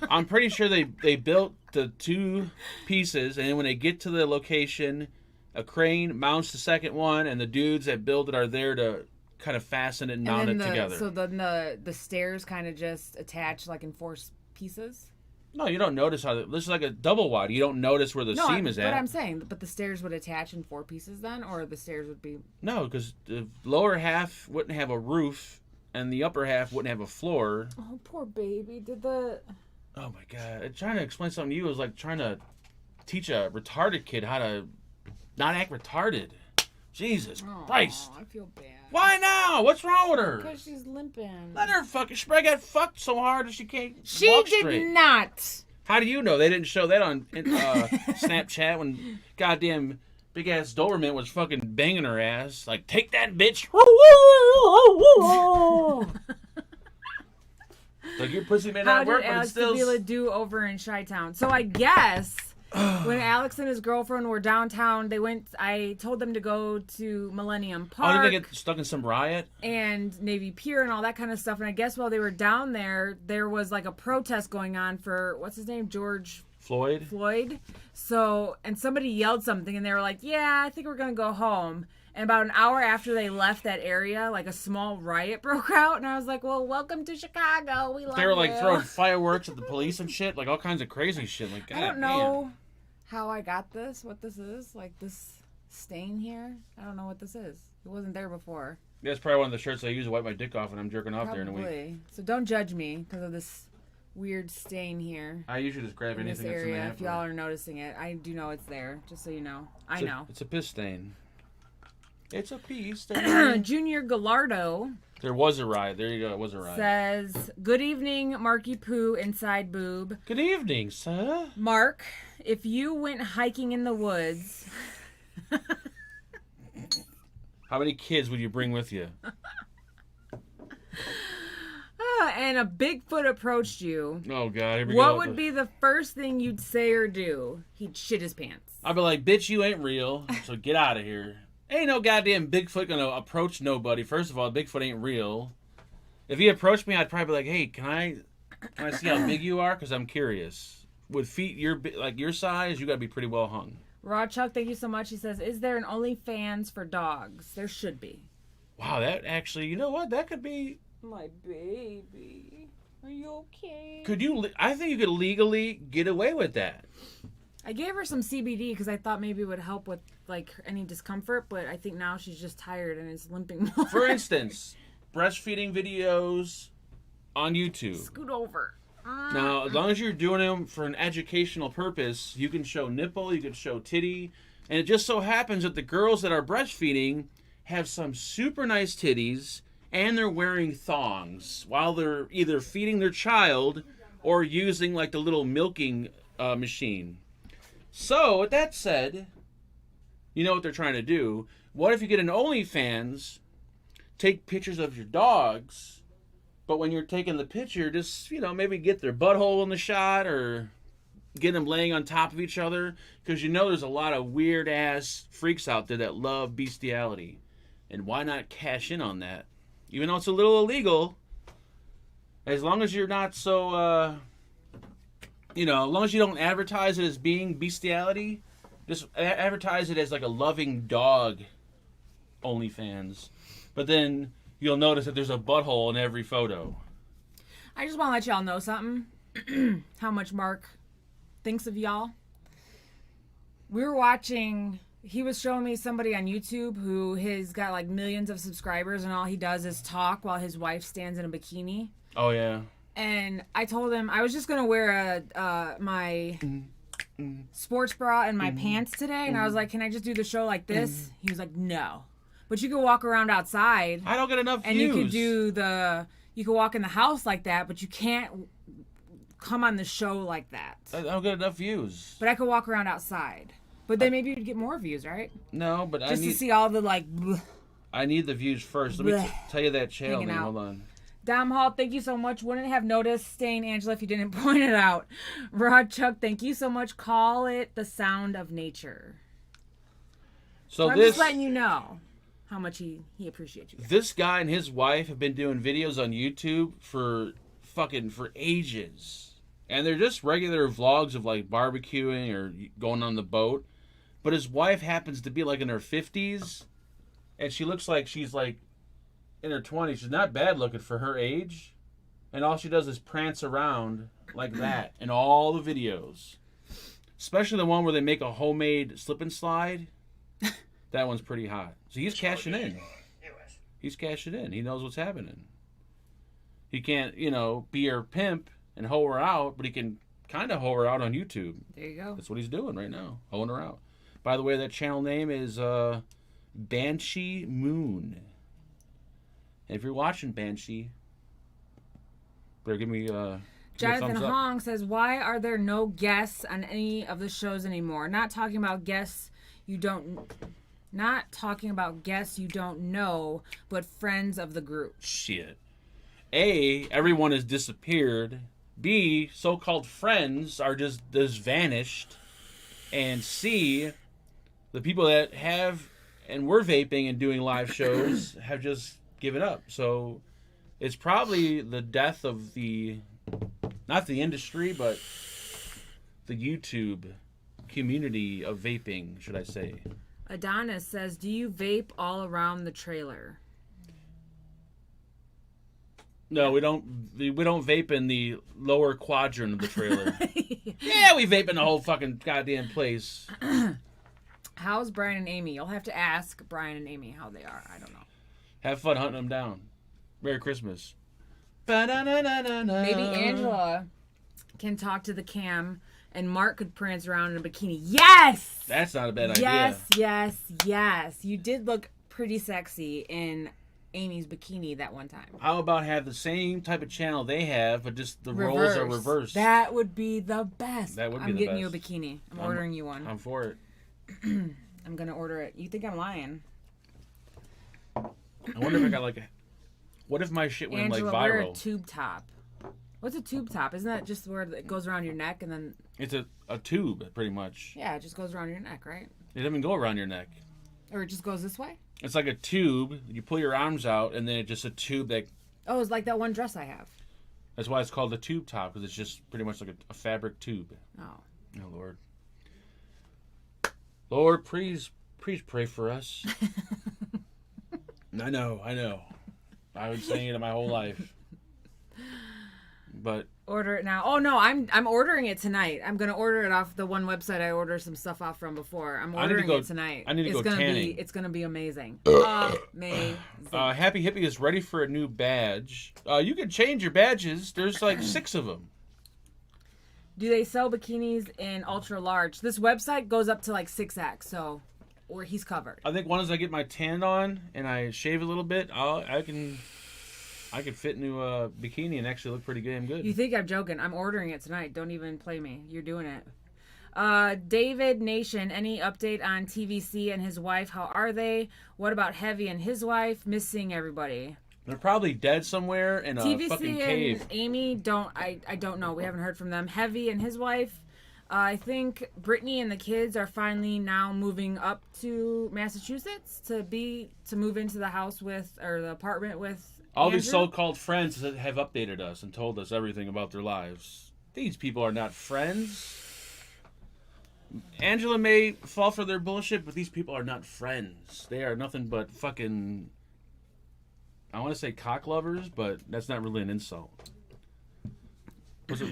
Speaker 1: I'm pretty sure they built the two pieces, and then when they get to the location, a crane mounts the second one, and the dudes that build it are there to kind of fasten it and mount it together.
Speaker 2: So then the stairs kind of just attach, like, in four pieces?
Speaker 1: No, you don't notice how this is like a double wide. You don't notice where the seam is at.
Speaker 2: But I'm saying, but the stairs would attach in four pieces then, or the stairs would be...
Speaker 1: No, because the lower half wouldn't have a roof, and the upper half wouldn't have a floor.
Speaker 2: Oh, poor baby. Did the...
Speaker 1: Oh my God. Trying to explain something to you is like trying to teach a retarded kid how to not act retarded. Jesus Christ.
Speaker 2: I feel bad.
Speaker 1: Why now? What's wrong with her?
Speaker 2: Because she's limping.
Speaker 1: Let her fucking... She probably got fucked so hard that she can't
Speaker 2: She
Speaker 1: walk
Speaker 2: did
Speaker 1: straight.
Speaker 2: not.
Speaker 1: How do you know? They didn't show that on Snapchat when goddamn big-ass Doberman was fucking banging her ass. Like, take that, bitch. Like, your pussy may not work, but it's still...
Speaker 2: How did Alex Davila do over in Chi-Town? So I guess... when Alex and his girlfriend were downtown, I told them to go to Millennium Park.
Speaker 1: Oh, did they get stuck in some riot?
Speaker 2: And Navy Pier and all that kind of stuff. And I guess while they were down there was like a protest going on for, what's his name? George Floyd. So, and somebody yelled something and they were like, yeah, I think we're going to go home. And about an hour after they left that area, like a small riot broke out. And I was like, well, welcome to Chicago. We love you.
Speaker 1: They were like throwing fireworks at the police and shit. Like all kinds of crazy shit. Like, God,
Speaker 2: I don't know how I got this, what this is. Like this stain here. I don't know what this is. It wasn't there before.
Speaker 1: Yeah, it's probably one of the shirts I use to wipe my dick off when I'm jerking off
Speaker 2: Probably.
Speaker 1: there in a week.
Speaker 2: So don't judge me because of this weird stain here.
Speaker 1: I usually just grab
Speaker 2: in
Speaker 1: anything
Speaker 2: this
Speaker 1: that's in
Speaker 2: area.
Speaker 1: the
Speaker 2: If y'all are noticing it, I do know it's there. Just so you know, I know.
Speaker 1: It's a piss stain. It's a piece stain.
Speaker 2: Junior Gallardo.
Speaker 1: There was a riot. There you go. It was a riot.
Speaker 2: Says, good evening, Marky Poo inside boob.
Speaker 1: Good evening, sir.
Speaker 2: Mark, if you went hiking in the woods.
Speaker 1: How many kids would you bring with you?
Speaker 2: And a Bigfoot approached you.
Speaker 1: Oh, God. Here we go.
Speaker 2: What would be the first thing you'd say or do? He'd shit his pants.
Speaker 1: I'll be like, bitch, you ain't real, so get out of here. Ain't no goddamn Bigfoot gonna approach nobody. First of all, Bigfoot ain't real. If he approached me, I'd probably be like, hey, can I see how big you are? Because I'm curious. With feet your size, you gotta be pretty well hung.
Speaker 2: Raw Chuck, thank you so much. He says, is there an OnlyFans for dogs? There should be.
Speaker 1: Wow, that actually, you know what? That could be...
Speaker 2: My baby. Are you okay?
Speaker 1: I think you could legally get away with that.
Speaker 2: I gave her some CBD because I thought maybe it would help with like any discomfort, but I think now she's just tired and is limping more.
Speaker 1: For instance, breastfeeding videos on YouTube.
Speaker 2: Scoot over.
Speaker 1: Now, as long as you're doing them for an educational purpose, you can show nipple, you can show titty, and it just so happens that the girls that are breastfeeding have some super nice titties, and they're wearing thongs while they're either feeding their child or using like the little milking machine. So, with that said, you know what they're trying to do. What if you get an OnlyFans, take pictures of your dogs, but when you're taking the picture, just, maybe get their butthole in the shot or get them laying on top of each other? Because there's a lot of weird-ass freaks out there that love bestiality. And why not cash in on that? Even though it's a little illegal, as long as you're not so, as long as you don't advertise it as being bestiality, just advertise it as like a loving dog OnlyFans. But then you'll notice that there's a butthole in every photo.
Speaker 2: I just want to let y'all know something. How much Mark thinks of y'all. We were watching... He was showing me somebody on YouTube who has got like millions of subscribers, and all he does is talk while his wife stands in a bikini.
Speaker 1: Oh, yeah.
Speaker 2: And I told him I was just going to wear my sports bra and my pants today. And I was like, can I just do the show like this? He was like, no. But you could walk around outside.
Speaker 1: I don't get enough views.
Speaker 2: And you could walk in the house like that, but you can't come on the show like that.
Speaker 1: I don't get enough views.
Speaker 2: But I could walk around outside. But then maybe you'd get more views, right?
Speaker 1: No, but
Speaker 2: just to see all the bleh.
Speaker 1: I need the views first. Let me tell you that channel name. Hold on.
Speaker 2: Dom Hall, thank you so much. Wouldn't have noticed staying, Angela, if you didn't point it out. Rod Chuck, thank you so much. Call it the sound of nature. So I'm just letting you know how much he appreciates you guys.
Speaker 1: This guy and his wife have been doing videos on YouTube for ages. And they're just regular vlogs of like barbecuing or going on the boat. But his wife happens to be like in her 50s. And she looks like she's like in her 20s. She's not bad looking for her age. And all she does is prance around like that in all the videos. Especially the one where they make a homemade slip and slide. That one's pretty hot. So he's cashing in. He's cashing in. He knows what's happening. He can't, be her pimp and hoe her out, but he can kind of hoe her out on YouTube.
Speaker 2: There you go.
Speaker 1: That's what he's doing right now, hoeing her out. By the way, that channel name is Banshee Moon. And if you're watching Banshee, better give me
Speaker 2: Jonathan Hong says, why are there no guests on any of the shows anymore? Not talking about guests you don't know, but friends of the group.
Speaker 1: Shit. A, everyone has disappeared. B, so-called friends are just vanished. And C, the people that have and were vaping and doing live shows have just given up. So it's probably the death of not the industry, but the YouTube community of vaping, should I say.
Speaker 2: Adonis says, do you vape all around the trailer?
Speaker 1: No, we don't vape in the lower quadrant of the trailer. Yeah, we vape in the whole fucking goddamn place.
Speaker 2: How's Brian and Amy? You'll have to ask Brian and Amy how they are. I don't know.
Speaker 1: Have fun hunting them down. Merry Christmas.
Speaker 2: Maybe Angela can talk to the cam and Mark could prance around in a bikini. Yes!
Speaker 1: That's not a bad idea.
Speaker 2: Yes. You did look pretty sexy in Amy's bikini that one time.
Speaker 1: How about have the same type of channel they have, but just the roles are reversed?
Speaker 2: That would be the best.
Speaker 1: That would be
Speaker 2: I'm
Speaker 1: the
Speaker 2: getting
Speaker 1: best.
Speaker 2: You a bikini. I'm ordering you one.
Speaker 1: I'm for it.
Speaker 2: I'm going to order it. You think I'm lying?
Speaker 1: I wonder if I got what if my shit went
Speaker 2: Angela,
Speaker 1: viral?
Speaker 2: wear a tube top. What's a tube top? Isn't that just where it goes around your neck and then...
Speaker 1: It's a tube, pretty much.
Speaker 2: Yeah, it just goes around your neck, right?
Speaker 1: It doesn't go around your neck.
Speaker 2: Or it just goes this way?
Speaker 1: It's like a tube. You pull your arms out, and then it's just a tube that...
Speaker 2: Oh, it's like that one dress I have.
Speaker 1: That's why it's called a tube top, because it's just pretty much like a fabric tube.
Speaker 2: Oh.
Speaker 1: Oh, Lord. Lord, please pray for us. I know. I've been saying it my whole life. But
Speaker 2: order it now. Oh no, I'm ordering it tonight. I'm gonna order it off the one website I ordered some stuff off from before. I'm ordering it tonight.
Speaker 1: I need to go tanning.
Speaker 2: It's gonna be amazing. Amazing.
Speaker 1: Happy Hippie is ready for a new badge. You can change your badges. There's like 6 of them.
Speaker 2: Do they sell bikinis in ultra large? This website goes up to like 6X, so or he's covered.
Speaker 1: I think once I get my tan on and I shave a little bit, I can fit into a bikini and actually look pretty damn good.
Speaker 2: You think I'm joking? I'm ordering it tonight. Don't even play me. You're doing it. David Nation, any update on TVC and his wife? How are they? What about Heavy and his wife? Missing everybody.
Speaker 1: They're probably dead somewhere in a
Speaker 2: TVC
Speaker 1: fucking cave.
Speaker 2: And Amy, I don't know. We haven't heard from them. Heavy and his wife. I think Brittany and the kids are finally now moving up to Massachusetts to move into the house with, or the apartment with
Speaker 1: All
Speaker 2: Andrew.
Speaker 1: these so-called friends that have updated us and told us everything about their lives. These people are not friends. Angela may fall for their bullshit, but these people are not friends. They are nothing but fucking... I want to say cock lovers, but that's not really an insult.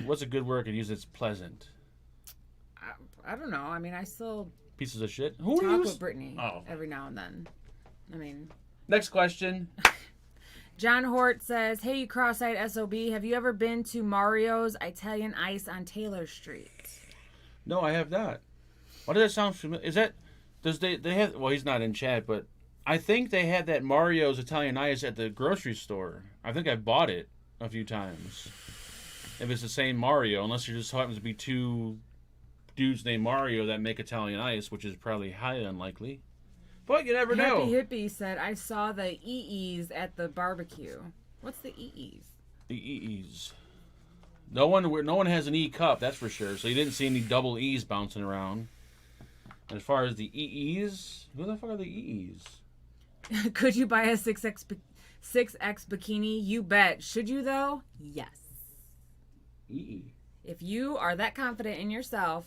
Speaker 1: What's a good word I can use that's pleasant?
Speaker 2: I don't know. I mean, I still
Speaker 1: Pieces of shit?
Speaker 2: talk with Brittany
Speaker 1: Oh.
Speaker 2: every now and then. I mean...
Speaker 1: Next question.
Speaker 2: John Hort says, hey, you cross-eyed SOB, have you ever been to Mario's Italian Ice on Taylor Street?
Speaker 1: No, I have not. Why does that sound familiar? Is that... Does they have... Well, he's not in chat, but... I think they had that Mario's Italian Ice at the grocery store. I think I bought it a few times. If it's the same Mario, unless there just happens to be 2 dudes named Mario that make Italian Ice, which is probably highly unlikely. But you never know.
Speaker 2: Happy Hippie said, I saw the EEs at the barbecue. What's the EEs?
Speaker 1: The EEs. No one has an E cup, that's for sure. So you didn't see any double E's bouncing around. As far as the EEs, who the fuck are the EEs?
Speaker 2: Could you buy a 6X bikini? You bet. Should you, though? Yes.
Speaker 1: EE.
Speaker 2: If you are that confident in yourself,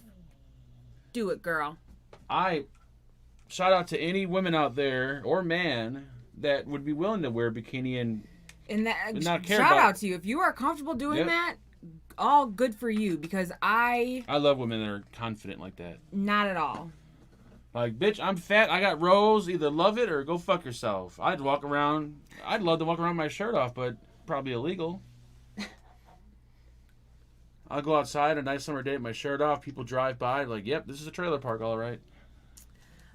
Speaker 2: do it, girl.
Speaker 1: Shout out to any women out there, or man, that would be willing to wear a bikini and not care
Speaker 2: shout
Speaker 1: about...
Speaker 2: out to you. If you are comfortable doing that, all good for you, because I
Speaker 1: love women that are confident like that.
Speaker 2: Not at all.
Speaker 1: Like, bitch, I'm fat, I got rolls, either love it or go fuck yourself. I'd love to walk around with my shirt off, but probably illegal. I'll go outside a nice summer day with my shirt off, people drive by, like, yep, this is a trailer park, all right.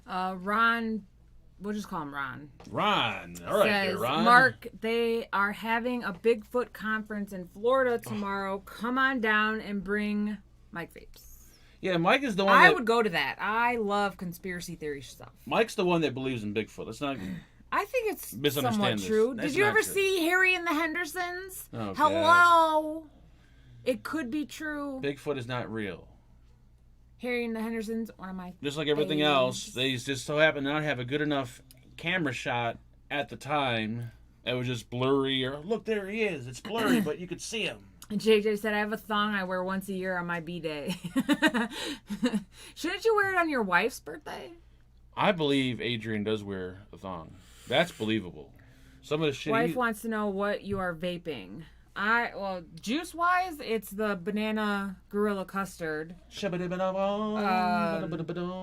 Speaker 2: Ron, we'll just call him Ron.
Speaker 1: Ron, all right,
Speaker 2: says,
Speaker 1: Ron.
Speaker 2: Mark, they are having a Bigfoot conference in Florida tomorrow. Come on down and bring Mike Vapes.
Speaker 1: Yeah, Mike is the one
Speaker 2: I would go to that. I love conspiracy theory stuff.
Speaker 1: Mike's the one that believes in Bigfoot. Let's not...
Speaker 2: I think it's
Speaker 1: misunderstand
Speaker 2: somewhat
Speaker 1: this.
Speaker 2: true.
Speaker 1: That's
Speaker 2: Did you
Speaker 1: not
Speaker 2: ever
Speaker 1: true.
Speaker 2: see Harry and the Hendersons?
Speaker 1: Oh,
Speaker 2: Hello. God. It could be true.
Speaker 1: Bigfoot is not real.
Speaker 2: Harry and the Hendersons, one of my
Speaker 1: Just like everything else, they just so happen to not have a good enough camera shot at the time. It was just blurry, or look, there he is. It's blurry, but you could see him.
Speaker 2: And JJ said, I have a thong I wear once a year on my B-day. Shouldn't you wear it on your wife's birthday?
Speaker 1: I believe Adrian does wear a thong. That's believable. Some of the shit.
Speaker 2: Wife wants to know what you are vaping. Juice wise, it's the banana gorilla custard.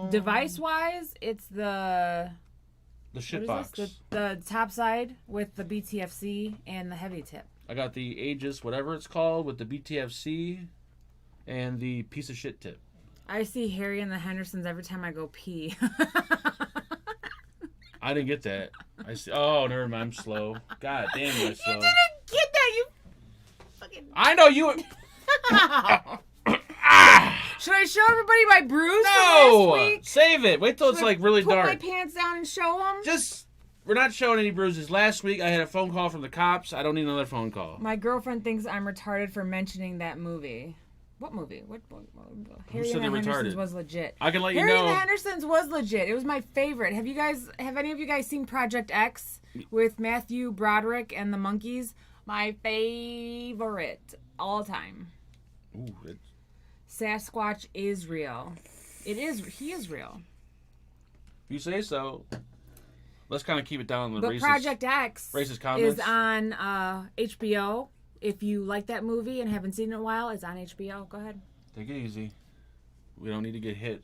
Speaker 2: Device wise, it's the
Speaker 1: shit box.
Speaker 2: The top side with the BTFC and the heavy tip.
Speaker 1: I got the Aegis, whatever it's called, with the BTFC and the piece of shit tip.
Speaker 2: I see Harry and the Hendersons every time I go pee.
Speaker 1: I didn't get that. I see. Oh, never mind. I'm slow. God damn, you're slow.
Speaker 2: You didn't get that, you fucking...
Speaker 1: I know you...
Speaker 2: Should I show everybody my bruise from last week?
Speaker 1: Save it. Wait till it's like really dark.
Speaker 2: Put my pants down and show them?
Speaker 1: Just we're not showing any bruises. Last week I had a phone call from the cops. I don't need another phone call.
Speaker 2: My girlfriend thinks I'm retarded for mentioning that movie. What movie? What Harry and the Hendersons was legit.
Speaker 1: I can let you
Speaker 2: Harry
Speaker 1: know.
Speaker 2: and the Hendersons was legit. It was my favorite. Have any of you guys seen Project X with Matthew Broderick and the monkeys? My favorite all time.
Speaker 1: Ooh,
Speaker 2: Sasquatch is real. He is real.
Speaker 1: You say so. Let's kind of keep it down on the
Speaker 2: But Project X
Speaker 1: racist comments.
Speaker 2: is on HBO. If you like that movie and haven't seen it in a while, it's on HBO. Go ahead.
Speaker 1: Take it easy. We don't need to get hit.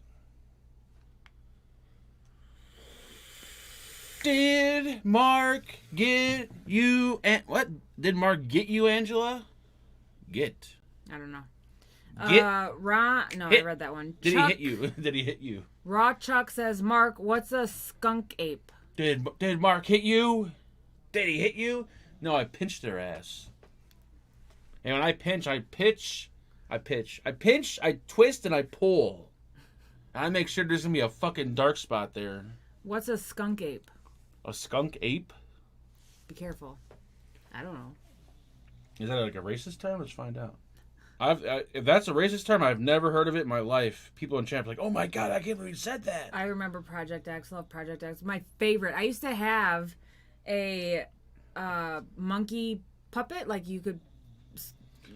Speaker 1: Did Mark get you? What? Did Mark get you, Angela? Get.
Speaker 2: I don't know.
Speaker 1: Get.
Speaker 2: Ron. No,
Speaker 1: hit.
Speaker 2: I read that one.
Speaker 1: Did
Speaker 2: Chuck,
Speaker 1: he hit you? Did he hit you?
Speaker 2: Raw Chuck says, Mark, what's a skunk ape?
Speaker 1: Did Mark hit you? Did he hit you? No, I pinched their ass. And when I pinch, I pitch. I pinch, I twist, and I pull. And I make sure there's going to be a fucking dark spot there.
Speaker 2: What's a skunk ape?
Speaker 1: A skunk ape?
Speaker 2: Be careful. I don't know.
Speaker 1: Is that like a racist term? Let's find out. If that's a racist term, I've never heard of it in my life. People in chat are like, oh my god, I can't believe you said that.
Speaker 2: I remember Project X. Love Project X. My favorite. I used to have a monkey puppet. Like you could...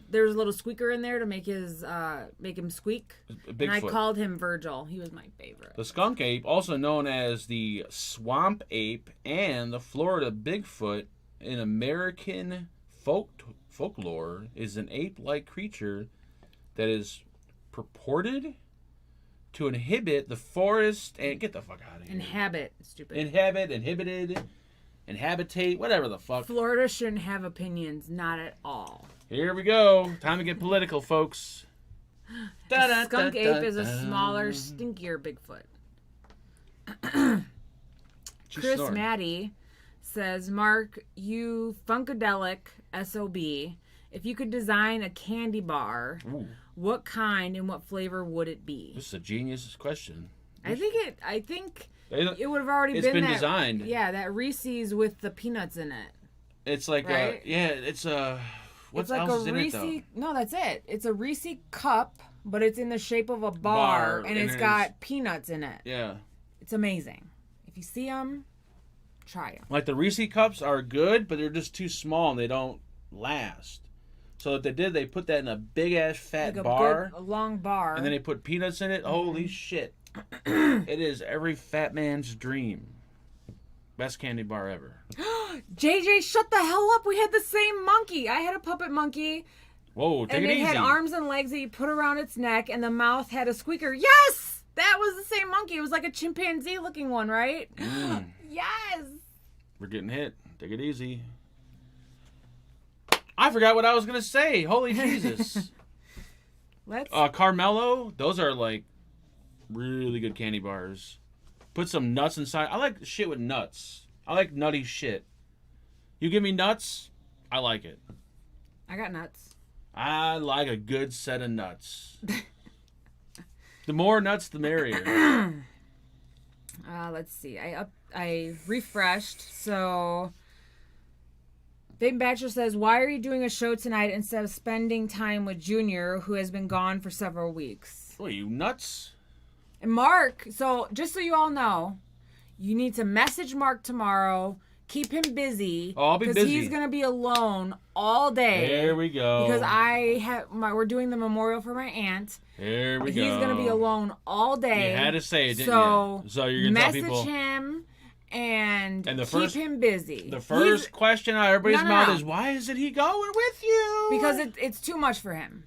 Speaker 2: There was a little squeaker in there to make him squeak. And I called him Virgil. He was my favorite.
Speaker 1: The skunk ape, also known as the swamp ape and the Florida Bigfoot in American folklore, is an ape-like creature that is purported to inhibit the forest and get the fuck out of here. Inhabitate, whatever the fuck.
Speaker 2: Florida shouldn't have opinions, not at all.
Speaker 1: Here we go. Time to get political, folks.
Speaker 2: Skunk ape is a smaller, stinkier Bigfoot. Chris Maddie says, Mark, you funkadelic SOB, if you could design a candy bar, what kind and what flavor would it be?
Speaker 1: This is a genius question.
Speaker 2: I think it would have already been
Speaker 1: designed.
Speaker 2: Yeah, that Reese's with the peanuts in it.
Speaker 1: It's like
Speaker 2: right?
Speaker 1: What
Speaker 2: like
Speaker 1: else is in
Speaker 2: Reese,
Speaker 1: it though?
Speaker 2: No, that's it. It's a Reese cup, but it's in the shape of a bar and it's got peanuts in it.
Speaker 1: Yeah.
Speaker 2: It's amazing. If you see them, try them.
Speaker 1: Like the Reese cups are good, but they're just too small and they don't last. So what they put that in a big ass fat bar.
Speaker 2: A long bar.
Speaker 1: And then they put peanuts in it. Mm-hmm. Holy shit. It is every fat man's dream. Best candy bar ever.
Speaker 2: JJ, shut the hell up. We had the same monkey. I had a puppet monkey.
Speaker 1: Whoa, take it easy.
Speaker 2: And it had arms and legs that you put around its neck, and the mouth had a squeaker. Yes! That was the same monkey. It was like a chimpanzee looking one, right? Yes!
Speaker 1: We're getting hit. Take it easy. I forgot what I was going to say. Holy Jesus. Carmelo, those are like really good candy bars. Put some nuts inside. I like shit with nuts. I like nutty shit. You give me nuts, I like it.
Speaker 2: I got nuts.
Speaker 1: I like a good set of nuts. The more nuts, the merrier.
Speaker 2: Let's see. I refreshed. So, Big Bachelor says, why are you doing a show tonight instead of spending time with Junior, who has been gone for several weeks?
Speaker 1: What are you, nuts?
Speaker 2: And Mark, so just so you all know, you need to message Mark tomorrow. Keep him busy.
Speaker 1: Oh, I'll be busy.
Speaker 2: Because he's going to be alone all day.
Speaker 1: There we go.
Speaker 2: Because we're doing the memorial for my aunt.
Speaker 1: There we go.
Speaker 2: He's going to be alone all day.
Speaker 1: You had to say it, didn't you? So you're going to tell people.
Speaker 2: Message him and keep him busy.
Speaker 1: The first question out of everybody's mouth is, why isn't he going with you?
Speaker 2: Because it's too much for him.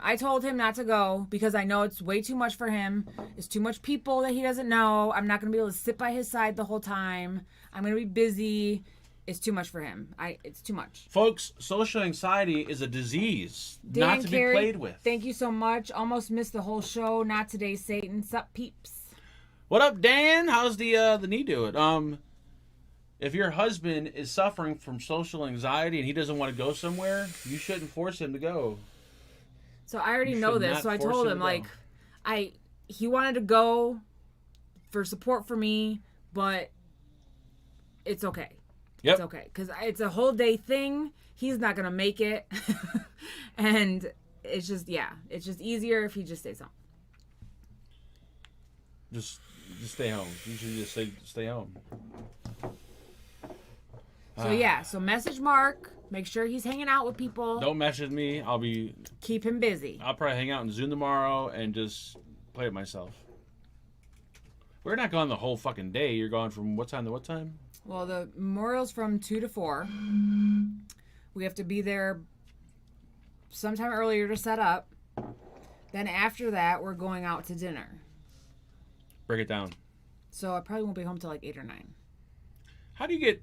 Speaker 2: I told him not to go because I know it's way too much for him. It's too much people that he doesn't know. I'm not going to be able to sit by his side the whole time. I'm going to be busy. It's too much for him. It's too much.
Speaker 1: Folks, social anxiety is a disease not to be played with.
Speaker 2: Thank you so much. Almost missed the whole show. Not today, Satan. Sup, peeps?
Speaker 1: What up, Dan? How's the knee doing? If your husband is suffering from social anxiety and he doesn't want to go somewhere, you shouldn't force him to go.
Speaker 2: So I already know this. So I told him he wanted to go for support for me, but it's okay.
Speaker 1: Yep.
Speaker 2: It's okay because it's a whole day thing. He's not gonna make it, and it's just easier if he just stays home.
Speaker 1: Just stay home. You should just stay home.
Speaker 2: So message Mark. Make sure he's hanging out with people.
Speaker 1: Don't message me.
Speaker 2: Keep him busy.
Speaker 1: I'll probably hang out in Zoom tomorrow and just play it myself. We're not gone the whole fucking day. You're gone from what time to what time?
Speaker 2: Well, the memorial's from 2 to 4. We have to be there sometime earlier to set up. Then after that, we're going out to dinner.
Speaker 1: Break it down.
Speaker 2: So I probably won't be home till like 8 or 9.
Speaker 1: How do you get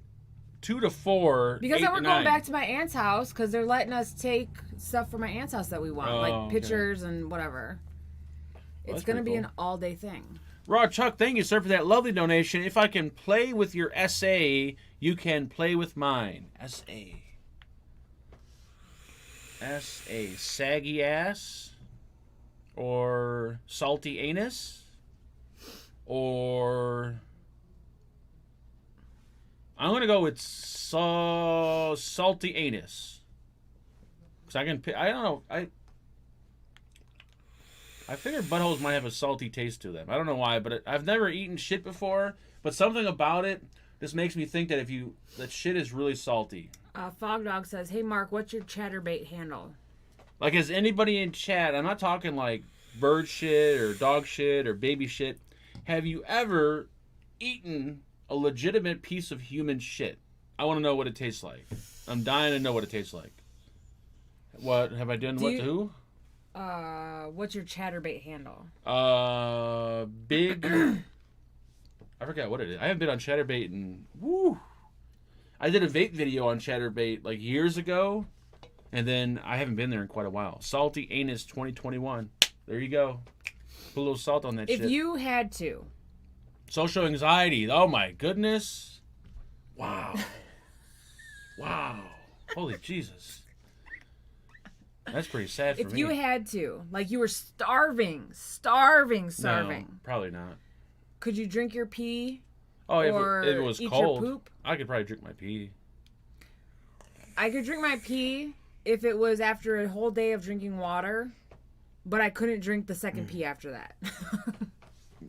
Speaker 1: 2 to 4?
Speaker 2: Because
Speaker 1: 8
Speaker 2: then
Speaker 1: to
Speaker 2: we're
Speaker 1: 9?
Speaker 2: going back to my aunt's house because they're letting us take stuff from my aunt's house that we want, like pictures and whatever.
Speaker 1: Well,
Speaker 2: it's going to be
Speaker 1: cool.
Speaker 2: an all-day thing.
Speaker 1: Raw Chuck, thank you, sir, for that lovely donation. If I can play with your essay, you can play with mine. S.A. Saggy ass? Or salty anus? Or... I'm going to go with salty anus. Because I don't know. I figured buttholes might have a salty taste to them. I don't know why, but I've never eaten shit before. But something about it just makes me think that that shit is really salty.
Speaker 2: Fog Dog says, "Hey Mark, what's your chatterbait handle?"
Speaker 1: Like, is anybody in chat? I'm not talking like bird shit or dog shit or baby shit. Have you ever eaten a legitimate piece of human shit? I want to know what it tastes like. I'm dying to know what it tastes like. What have I done? To who?
Speaker 2: What's your chatterbait handle?
Speaker 1: Big. I forgot what it is. I haven't been on Chatterbait in I did a vape video on Chatterbait like years ago, and then I haven't been there in quite a while. Salty Anus 2021. There you go. Put a little salt on that shit.
Speaker 2: If you had to.
Speaker 1: Social anxiety. Oh my goodness. Wow. Wow. Holy Jesus. That's pretty sad for me.
Speaker 2: If you had to, like you were starving.
Speaker 1: No, probably not.
Speaker 2: Could you drink your pee?
Speaker 1: Oh,
Speaker 2: or
Speaker 1: if it was
Speaker 2: eat
Speaker 1: cold,
Speaker 2: your poop?
Speaker 1: I could probably drink my pee.
Speaker 2: I could drink my pee if it was after a whole day of drinking water, but I couldn't drink the second pee after that.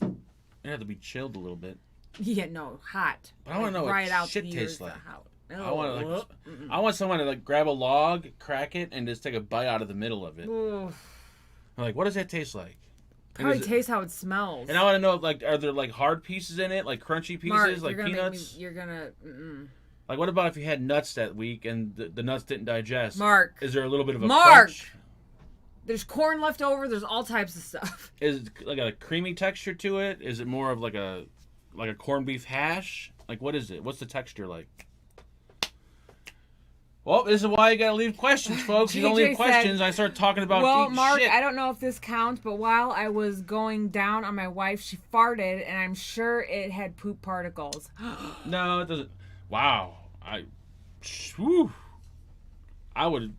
Speaker 1: It had to be chilled a little bit.
Speaker 2: Yeah, no, hot.
Speaker 1: But I want to know
Speaker 2: right
Speaker 1: what
Speaker 2: out
Speaker 1: shit tastes like. I want someone to like grab a log, crack it, and just take a bite out of the middle of it. I'm like, what does that taste like?
Speaker 2: Probably taste how it smells.
Speaker 1: And I want to know, like, are there like hard pieces in it, like crunchy pieces,
Speaker 2: Mark,
Speaker 1: like peanuts?
Speaker 2: You're gonna.
Speaker 1: Like, what about if you had nuts that week and the nuts didn't digest?
Speaker 2: Mark,
Speaker 1: is there a little bit of a
Speaker 2: Mark?
Speaker 1: crunch?
Speaker 2: There's corn left over. There's all types of stuff.
Speaker 1: Is it like a creamy texture to it? Is it more of like a corned beef hash? Like, what is it? What's the texture like? Well, this is why you gotta leave questions, folks. You don't leave questions, I start talking about
Speaker 2: Mark,
Speaker 1: shit.
Speaker 2: I don't know if this counts, but while I was going down on my wife, she farted, and I'm sure it had poop particles.
Speaker 1: No, it doesn't. Wow. I would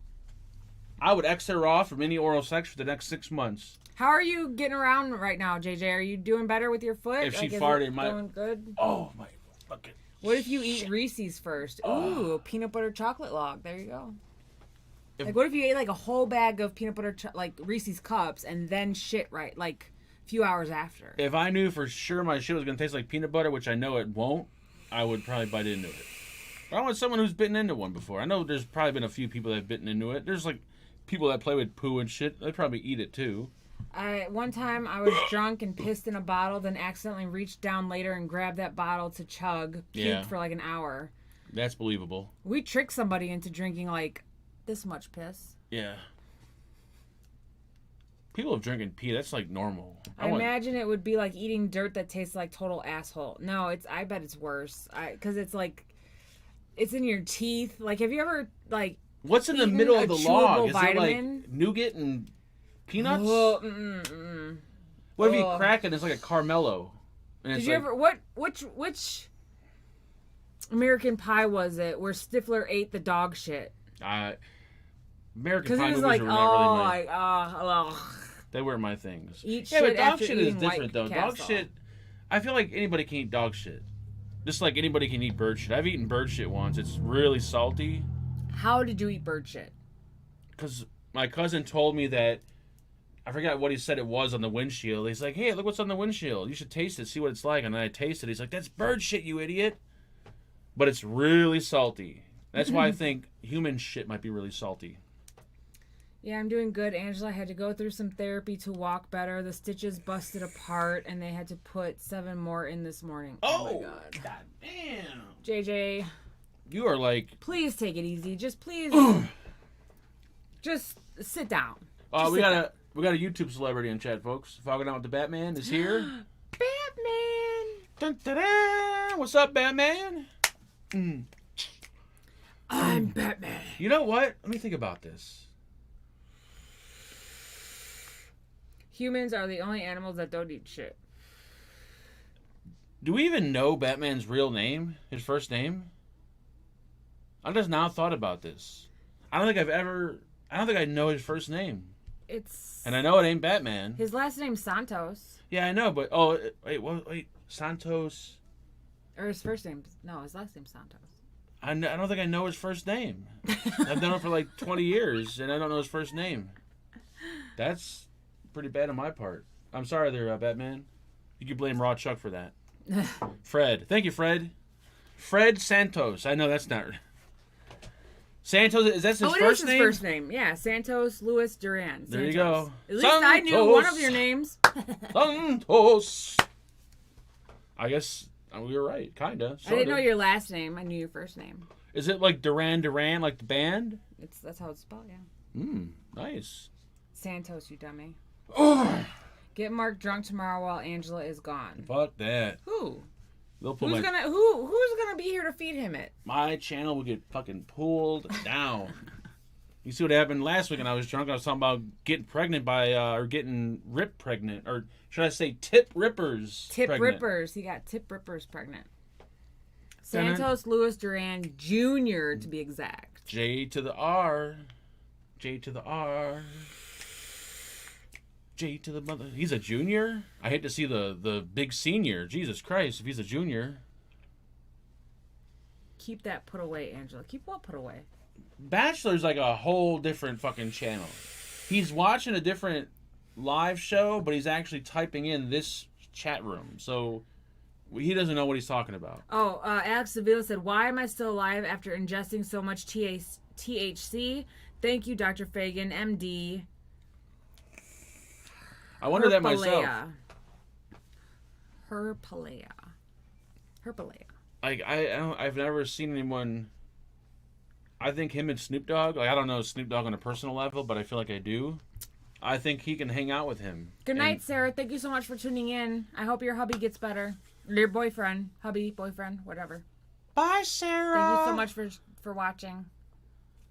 Speaker 1: X her off from any oral sex for the next 6 months.
Speaker 2: How are you getting around right now, JJ? Are you doing better with your foot?
Speaker 1: If she farted,
Speaker 2: going good?
Speaker 1: Oh, my fucking...
Speaker 2: What if you eat Reese's first? Ooh, peanut butter chocolate log. There you go. Like, what if you ate like a whole bag of peanut butter, like Reese's cups, and then shit right, like a few hours after?
Speaker 1: If I knew for sure my shit was going to taste like peanut butter, which I know it won't, I would probably bite into it. But I want someone who's bitten into one before. I know there's probably been a few people that have bitten into it. There's like people that play with poo and shit. They probably eat it too.
Speaker 2: One time I was drunk and pissed in a bottle, then accidentally reached down later and grabbed that bottle to chug. Puked for like an hour.
Speaker 1: That's believable.
Speaker 2: We tricked somebody into drinking like this much piss.
Speaker 1: Yeah. People have drinking pee. That's like normal.
Speaker 2: I imagine it would be like eating dirt that tastes like total asshole. No, I bet it's worse. Because it's like, it's in your teeth. Like, have you ever like?
Speaker 1: What's in the middle of the log? Is
Speaker 2: vitamin?
Speaker 1: it like nougat and peanuts?
Speaker 2: What
Speaker 1: if you crack it and it's like a Carmelo?
Speaker 2: Did you ever which American Pie was it where Stifler ate the dog shit?
Speaker 1: American Pie movies
Speaker 2: like,
Speaker 1: were not really
Speaker 2: my
Speaker 1: they weren't my things.
Speaker 2: Eat
Speaker 1: yeah,
Speaker 2: shit
Speaker 1: but dog
Speaker 2: after
Speaker 1: shit is
Speaker 2: eating
Speaker 1: different
Speaker 2: White
Speaker 1: though.
Speaker 2: Castle.
Speaker 1: Dog shit, I feel like anybody can eat dog shit. just like anybody can eat bird shit. I've eaten bird shit once. It's really salty.
Speaker 2: How did you eat bird shit?
Speaker 1: Because my cousin told me that, I forgot what he said it was on the windshield. He's like, hey, look what's on the windshield. You should taste it, see what it's like. And then I tasted it. He's like, that's bird shit, you idiot. But it's really salty. That's why I think human shit might be really salty.
Speaker 2: Yeah, I'm doing good. Angela had to go through some therapy to walk better. The stitches busted apart, and they had to put 7 more in this morning.
Speaker 1: Oh,
Speaker 2: my God.
Speaker 1: God damn.
Speaker 2: JJ.
Speaker 1: You are like...
Speaker 2: Please take it easy. Just please... just sit down.
Speaker 1: We got a YouTube celebrity in chat, folks. Fogging out with the Batman is here.
Speaker 2: Batman!
Speaker 1: Dun, dun, dun. What's up, Batman?
Speaker 2: I'm Batman.
Speaker 1: You know what? Let me think about this.
Speaker 2: Humans are the only animals that don't eat shit.
Speaker 1: Do we even know Batman's real name? His first name? I just now thought about this. I don't think I know his first name. And I know it ain't Batman.
Speaker 2: His last name's Santos.
Speaker 1: Yeah, I know, but wait, Santos.
Speaker 2: Or his first name? No, his last name's Santos.
Speaker 1: I don't think I know his first name. I've known him for like 20 years, and I don't know his first name. That's pretty bad on my part. I'm sorry there, Batman. You could blame Raw Chuck for that. Fred. Thank you, Fred. Fred Santos. I know that's not... Santos, is that his first name?
Speaker 2: It is his first name. Yeah, Santos Luis Duran.
Speaker 1: There you go.
Speaker 2: At least I knew one of your names.
Speaker 1: Santos. I guess we were right, kinda.
Speaker 2: I didn't know your last name. I knew your first name.
Speaker 1: Is it like Duran Duran, like the band?
Speaker 2: That's how it's spelled, yeah.
Speaker 1: Nice.
Speaker 2: Santos, you dummy. Get Mark drunk tomorrow while Angela is gone.
Speaker 1: Fuck that.
Speaker 2: Who?
Speaker 1: Who's
Speaker 2: gonna be here to feed him it?
Speaker 1: My channel will get fucking pulled down. You see what happened last week when I was drunk? I was talking about getting pregnant or getting ripped pregnant, or should I say tip rippers?
Speaker 2: Rippers. He got tip rippers pregnant. Santos Luis Duran Jr. to be exact.
Speaker 1: J to the R. J to the R. J to the mother. He's a junior? I hate to see the big senior. Jesus Christ, if he's a junior.
Speaker 2: Keep that put away, Angela. Keep what put away?
Speaker 1: Bachelor's like a whole different fucking channel. He's watching a different live show, but he's actually typing in this chat room. So he doesn't know what he's talking about.
Speaker 2: Oh, Alex Sevilla said, why am I still alive after ingesting so much THC? Thank you, Dr. Fagan, MD.
Speaker 1: I wonder that myself.
Speaker 2: Herpalea.
Speaker 1: Like I've never seen anyone. I think him and Snoop Dogg. Like I don't know Snoop Dogg on a personal level, but I feel like I do. I think he can hang out with him.
Speaker 2: Good night, Sarah. Thank you so much for tuning in. I hope your hubby gets better. Your boyfriend, hubby, boyfriend, whatever.
Speaker 1: Bye, Sarah.
Speaker 2: Thank you so much for watching.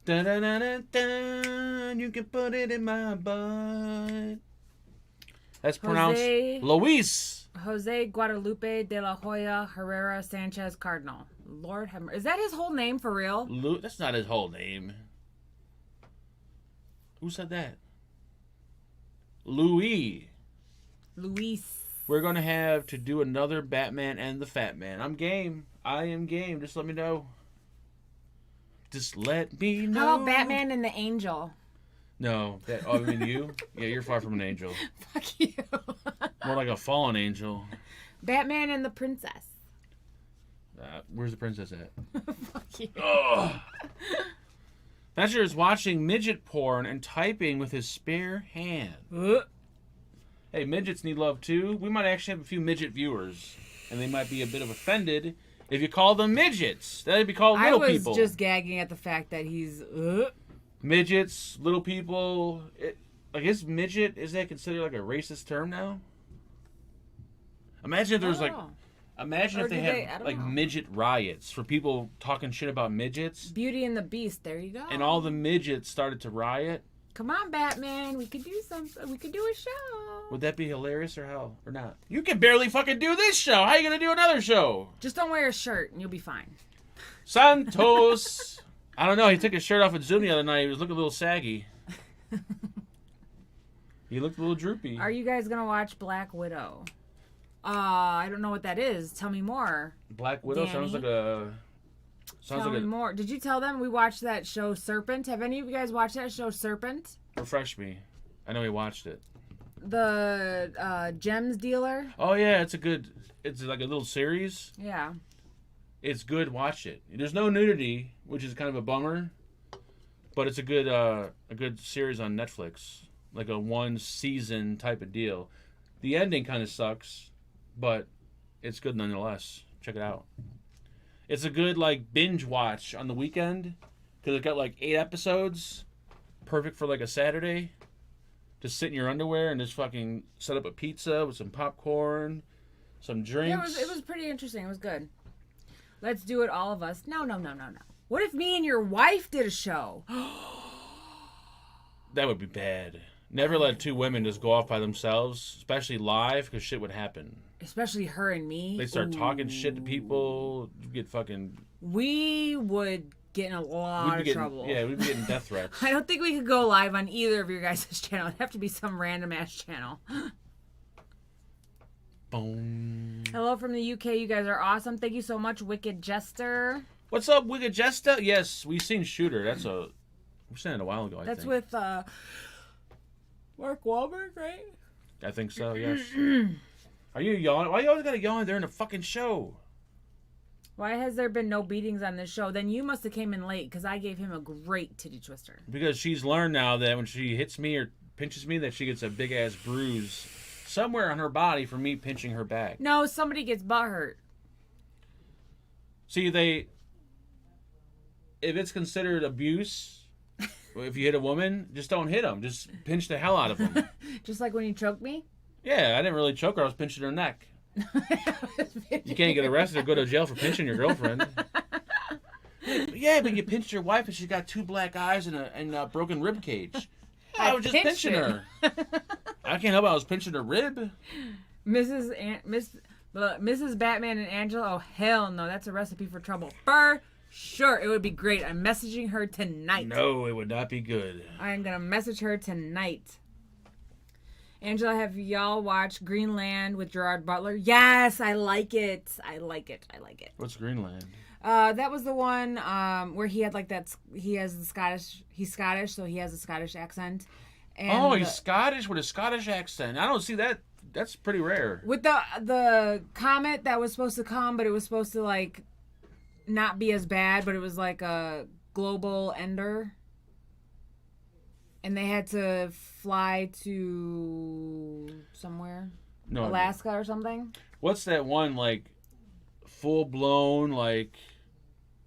Speaker 1: Dun, dun, dun, dun, dun. You can put it in my butt. That's pronounced Luis.
Speaker 2: Jose Guadalupe de la Hoya Herrera Sanchez Cardinal. Lord have mercy. Is that his whole name for real?
Speaker 1: That's not his whole name. Who said that? Luis. We're going to have to do another Batman and the Fat Man. I'm game. I am game. Just let me know. Just let me know.
Speaker 2: How about Batman and the Angel?
Speaker 1: No. I mean you? Yeah, you're far from an angel.
Speaker 2: Fuck you.
Speaker 1: More like a fallen angel.
Speaker 2: Batman and the Princess.
Speaker 1: Where's the princess at?
Speaker 2: Fuck you.
Speaker 1: Thatcher is watching midget porn and typing with his spare hand. Hey, midgets need love too. We might actually have a few midget viewers, and they might be a bit of offended if you call them midgets. That'd be called little people.
Speaker 2: I was just gagging at the fact that he's...
Speaker 1: Midgets, little people. Is midget, is that considered like a racist term now? Imagine if there was Imagine if they had midget riots for people talking shit about midgets.
Speaker 2: Beauty and the Beast, there you go.
Speaker 1: And all the midgets started to riot.
Speaker 2: Come on, Batman, we could do something. We could do a show.
Speaker 1: Would that be hilarious or hell? Or not? You can barely fucking do this show. How are you going to do another show?
Speaker 2: Just don't wear a shirt and you'll be fine.
Speaker 1: Santos. I don't know. He took his shirt off at Zoom the other night. He was looking a little saggy. He looked a little droopy.
Speaker 2: Are you guys going to watch Black Widow? I don't know what that is. Tell me more.
Speaker 1: Black Widow sounds like a.
Speaker 2: Tell me more. Did you tell them we watched that show Serpent? Have any of you guys watched that show Serpent?
Speaker 1: Refresh me. I know we watched it.
Speaker 2: The gems dealer.
Speaker 1: Oh yeah, it's like a little series.
Speaker 2: Yeah.
Speaker 1: It's good. Watch it. There's no nudity, which is kind of a bummer, but it's a good series on Netflix, like a 1 season type of deal. The ending kind of sucks, but it's good nonetheless. Check it out. It's a good like binge watch on the weekend because it got like 8 episodes, perfect for like a Saturday. Just sit in your underwear and just fucking set up a pizza with some popcorn, some drinks.
Speaker 2: Yeah, it was pretty interesting. It was good. Let's do it, all of us. No. What if me and your wife did a show?
Speaker 1: That would be bad. Never let 2 women just go off by themselves, especially live, because shit would happen.
Speaker 2: Especially her and me.
Speaker 1: They start talking shit to people. Get fucking.
Speaker 2: We would get in a lot of trouble.
Speaker 1: Yeah, we'd be getting death threats.
Speaker 2: I don't think we could go live on either of your guys' channel. It'd have to be some random ass channel.
Speaker 1: Boom.
Speaker 2: Hello from the UK. You guys are awesome. Thank you so much, Wicked Jester.
Speaker 1: What's up, Wicked Jester? Yes, we've seen Shooter. We've seen it a while ago. I
Speaker 2: That's
Speaker 1: think.
Speaker 2: with Mark Wahlberg, right?
Speaker 1: I think so. Yes. Are you yawning? Why you always gotta yawn during the fucking show?
Speaker 2: Why has there been no beatings on this show? Then you must have came in late because I gave him a great titty twister.
Speaker 1: Because she's learned now that when she hits me or pinches me, that she gets a big ass bruise somewhere on her body for me pinching her back.
Speaker 2: No, somebody gets butthurt.
Speaker 1: See, if it's considered abuse, if you hit a woman, just don't hit them. Just pinch the hell out of them.
Speaker 2: Just like when you choked me?
Speaker 1: Yeah, I didn't really choke her. I was pinching her neck. You can't get arrested or go to jail for pinching your girlfriend. Yeah, but you pinched your wife and she's got 2 black eyes and a broken rib cage. I was just pinching her. I can't help it. I was pinching her rib.
Speaker 2: Mrs. Batman and Angela? Oh, hell no. That's a recipe for trouble. For sure. It would be great. I'm messaging her tonight.
Speaker 1: No, it would not be good.
Speaker 2: I'm going to message her tonight. Angela, have y'all watched Greenland with Gerard Butler? Yes, I like it. I like it.
Speaker 1: What's Greenland?
Speaker 2: That was the one where he had like that. He's Scottish, so he has a Scottish accent. And
Speaker 1: he's Scottish with a Scottish accent. I don't see that. That's pretty rare.
Speaker 2: With the comet that was supposed to come, but it was supposed to like not be as bad, but it was like a global ender. And they had to fly to somewhere, Alaska or something.
Speaker 1: What's that one like full blown like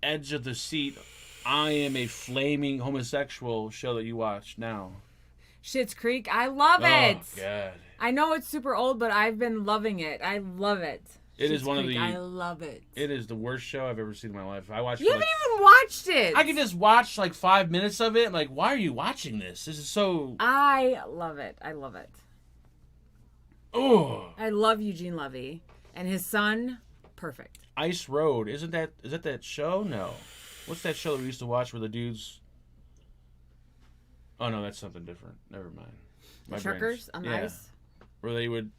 Speaker 1: edge of the seat? I am a flaming homosexual show that you watch now.
Speaker 2: Schitt's Creek. I love it.
Speaker 1: Oh God.
Speaker 2: I know it's super old, but I've been loving it. I love it.
Speaker 1: It is one of the.
Speaker 2: I love it.
Speaker 1: It is the worst show I've ever seen in my life. I watched.
Speaker 2: You haven't even watched it.
Speaker 1: I can just watch like 5 minutes of it. I'm like, why are you watching this? This is so.
Speaker 2: I love it. I love it.
Speaker 1: Oh.
Speaker 2: I love Eugene Levy and his son. Perfect.
Speaker 1: Ice Road. Is that show? No. What's that show that we used to watch where the dudes? Oh no, that's something different. Never mind.
Speaker 2: The truckers on ice.
Speaker 1: Where they would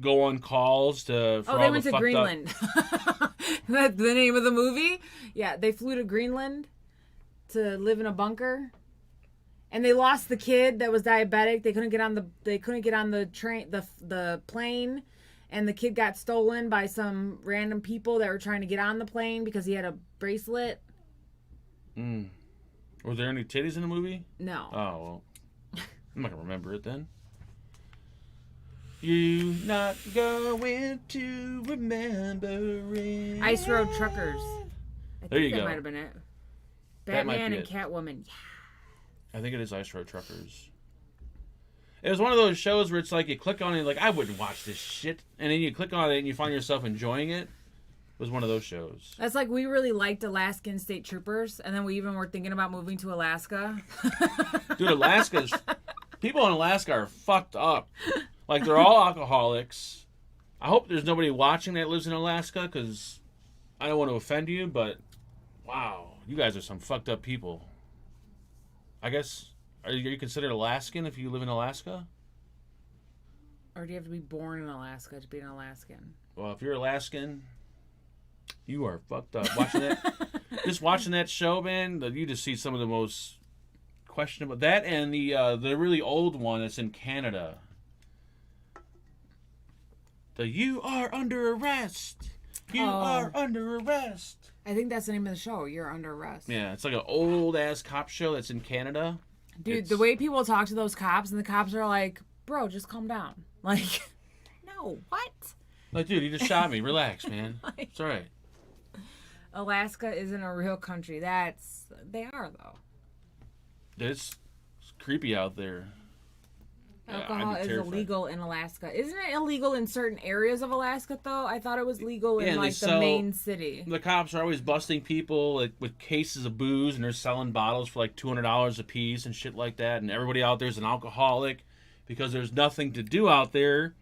Speaker 1: go on calls to.
Speaker 2: They went to Greenland. That's the name of the movie. Yeah, they flew to Greenland to live in a bunker, and they lost the kid that was diabetic. They couldn't get on the train, the plane, and the kid got stolen by some random people that were trying to get on the plane because he had a bracelet.
Speaker 1: Were there any titties in the movie?
Speaker 2: No.
Speaker 1: Oh well, I'm not gonna remember it then. You not going to remember it.
Speaker 2: Ice Road Truckers.
Speaker 1: There you
Speaker 2: that
Speaker 1: go.
Speaker 2: Might have been it. Batman and Catwoman. Yeah.
Speaker 1: I think it is Ice Road Truckers. It was one of those shows where it's like you click on it, like I wouldn't watch this shit, and then you click on it and you find yourself enjoying it. It was one of those shows.
Speaker 2: That's like we really liked Alaskan State Troopers, and then we even were thinking about moving to Alaska.
Speaker 1: Dude, people in Alaska are fucked up. Like, they're all alcoholics. I hope there's nobody watching that lives in Alaska, because I don't want to offend you, but wow, you guys are some fucked up people. I guess, are you considered Alaskan if you live in Alaska?
Speaker 2: Or do you have to be born in Alaska to be an Alaskan?
Speaker 1: Well, if you're Alaskan, you are fucked up. Watching that, just watching that show, man. You just see some of the most questionable. That and the really old one that's in Canada. The "You are under arrest. You are under arrest."
Speaker 2: I think that's the name of the show. You're under arrest.
Speaker 1: Yeah, it's like an old ass cop show that's in Canada.
Speaker 2: Dude, the way people talk to those cops, and the cops are like, "Bro, just calm down." Like, no, what?
Speaker 1: Like, dude, you just shot me. Relax, man. It's all right.
Speaker 2: Alaska isn't a real country. They are though.
Speaker 1: It's creepy out there.
Speaker 2: Alcohol is illegal in Alaska. Isn't it illegal in certain areas of Alaska, though? I thought it was legal in, like, the main city.
Speaker 1: The cops are always busting people like, with cases of booze, and they're selling bottles for, like, $200 a piece and shit like that. And everybody out there is an alcoholic because there's nothing to do out there.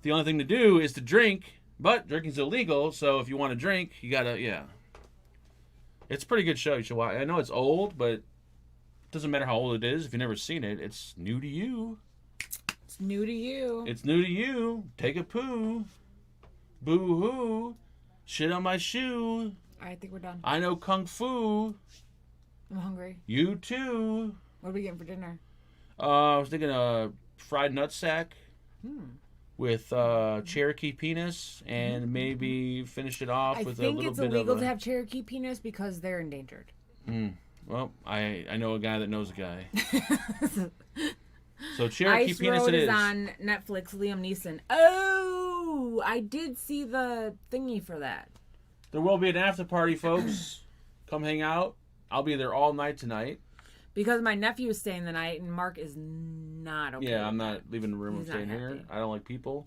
Speaker 1: The only thing to do is to drink, but drinking's illegal, so if you want to drink, you gotta, It's a pretty good show. You should watch. I know it's old, but it doesn't matter how old it is. If you've never seen it, it's new to you.
Speaker 2: New to you.
Speaker 1: It's new to you. Take a poo. Boo-hoo. Shit on my shoe.
Speaker 2: I think we're done.
Speaker 1: I know kung fu.
Speaker 2: I'm hungry.
Speaker 1: You too.
Speaker 2: What are we getting for dinner?
Speaker 1: I was thinking fried nutsack with Cherokee penis and maybe finish it off with a little bit of... I think it's illegal
Speaker 2: to have Cherokee penis because they're endangered.
Speaker 1: Well, I know a guy that knows a guy. So Cherokee
Speaker 2: Ice
Speaker 1: penis
Speaker 2: Road
Speaker 1: it is.
Speaker 2: On Netflix. Liam Neeson. Oh, I did see the thingy for that.
Speaker 1: There will be an after party, folks. Come hang out. I'll be there all night tonight.
Speaker 2: Because my nephew is staying the night and Mark is not okay.
Speaker 1: Yeah, I'm not leaving the room. I'm staying here. I don't like people.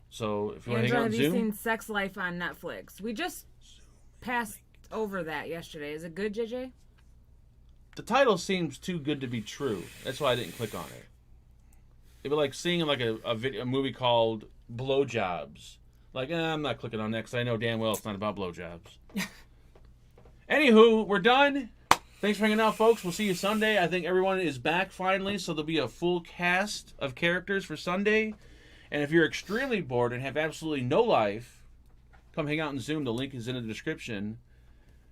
Speaker 1: So if you want to hang out on Zoom.
Speaker 2: Have you seen Sex Life on Netflix? We just passed over that yesterday. Is it good, JJ?
Speaker 1: The title seems too good to be true. That's why I didn't click on it. It'd be like seeing like a movie called Blowjobs. Like, I'm not clicking on that because I know damn well it's not about blowjobs. Anywho, we're done. Thanks for hanging out, folks. We'll see you Sunday. I think everyone is back finally, so there'll be a full cast of characters for Sunday. And if you're extremely bored and have absolutely no life, come hang out in Zoom. The link is in the description.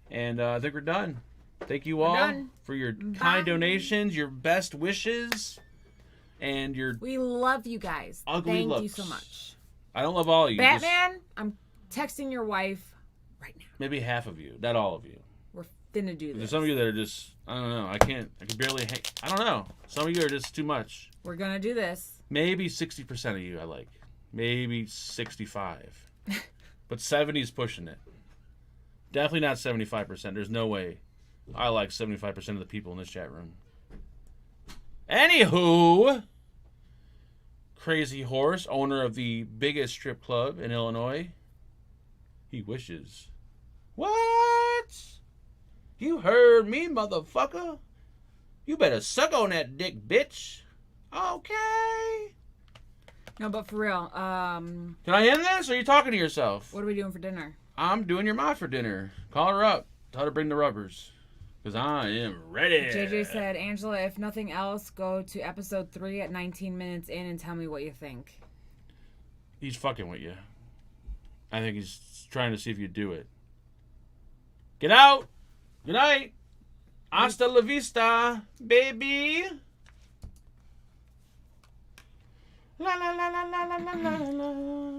Speaker 1: And I think we're done. Thank you all for your kind donations, your best wishes, and your...
Speaker 2: We love you guys.
Speaker 1: Ugly
Speaker 2: Thank
Speaker 1: looks.
Speaker 2: you so much.
Speaker 1: I don't love all of you.
Speaker 2: Batman, I'm texting your wife right now.
Speaker 1: Maybe half of you, not all of you.
Speaker 2: We're finna do this.
Speaker 1: There's some of you that are just, I don't know, I can barely hang, I don't know. Some of you are just too much.
Speaker 2: We're gonna do this.
Speaker 1: Maybe 60% of you I like. Maybe 65. But 70 is pushing it. Definitely not 75%. There's no way I like 75% of the people in this chat room. Anywho, Crazy Horse, owner of the biggest strip club in Illinois. He wishes. What? You heard me, motherfucker. You better suck on that dick, bitch. Okay.
Speaker 2: No, but for real,
Speaker 1: Can I end this, or are you talking to yourself?
Speaker 2: What are we doing for dinner?
Speaker 1: I'm doing your mom for dinner. Call her up. Tell her to bring the rubbers. Because I am ready.
Speaker 2: JJ said, Angela, if nothing else, go to episode 3 at 19 minutes in and tell me what you think.
Speaker 1: He's fucking with you. I think he's trying to see if you do it. Get out. Good night. Hasta la vista, baby. La la la la la la la la la.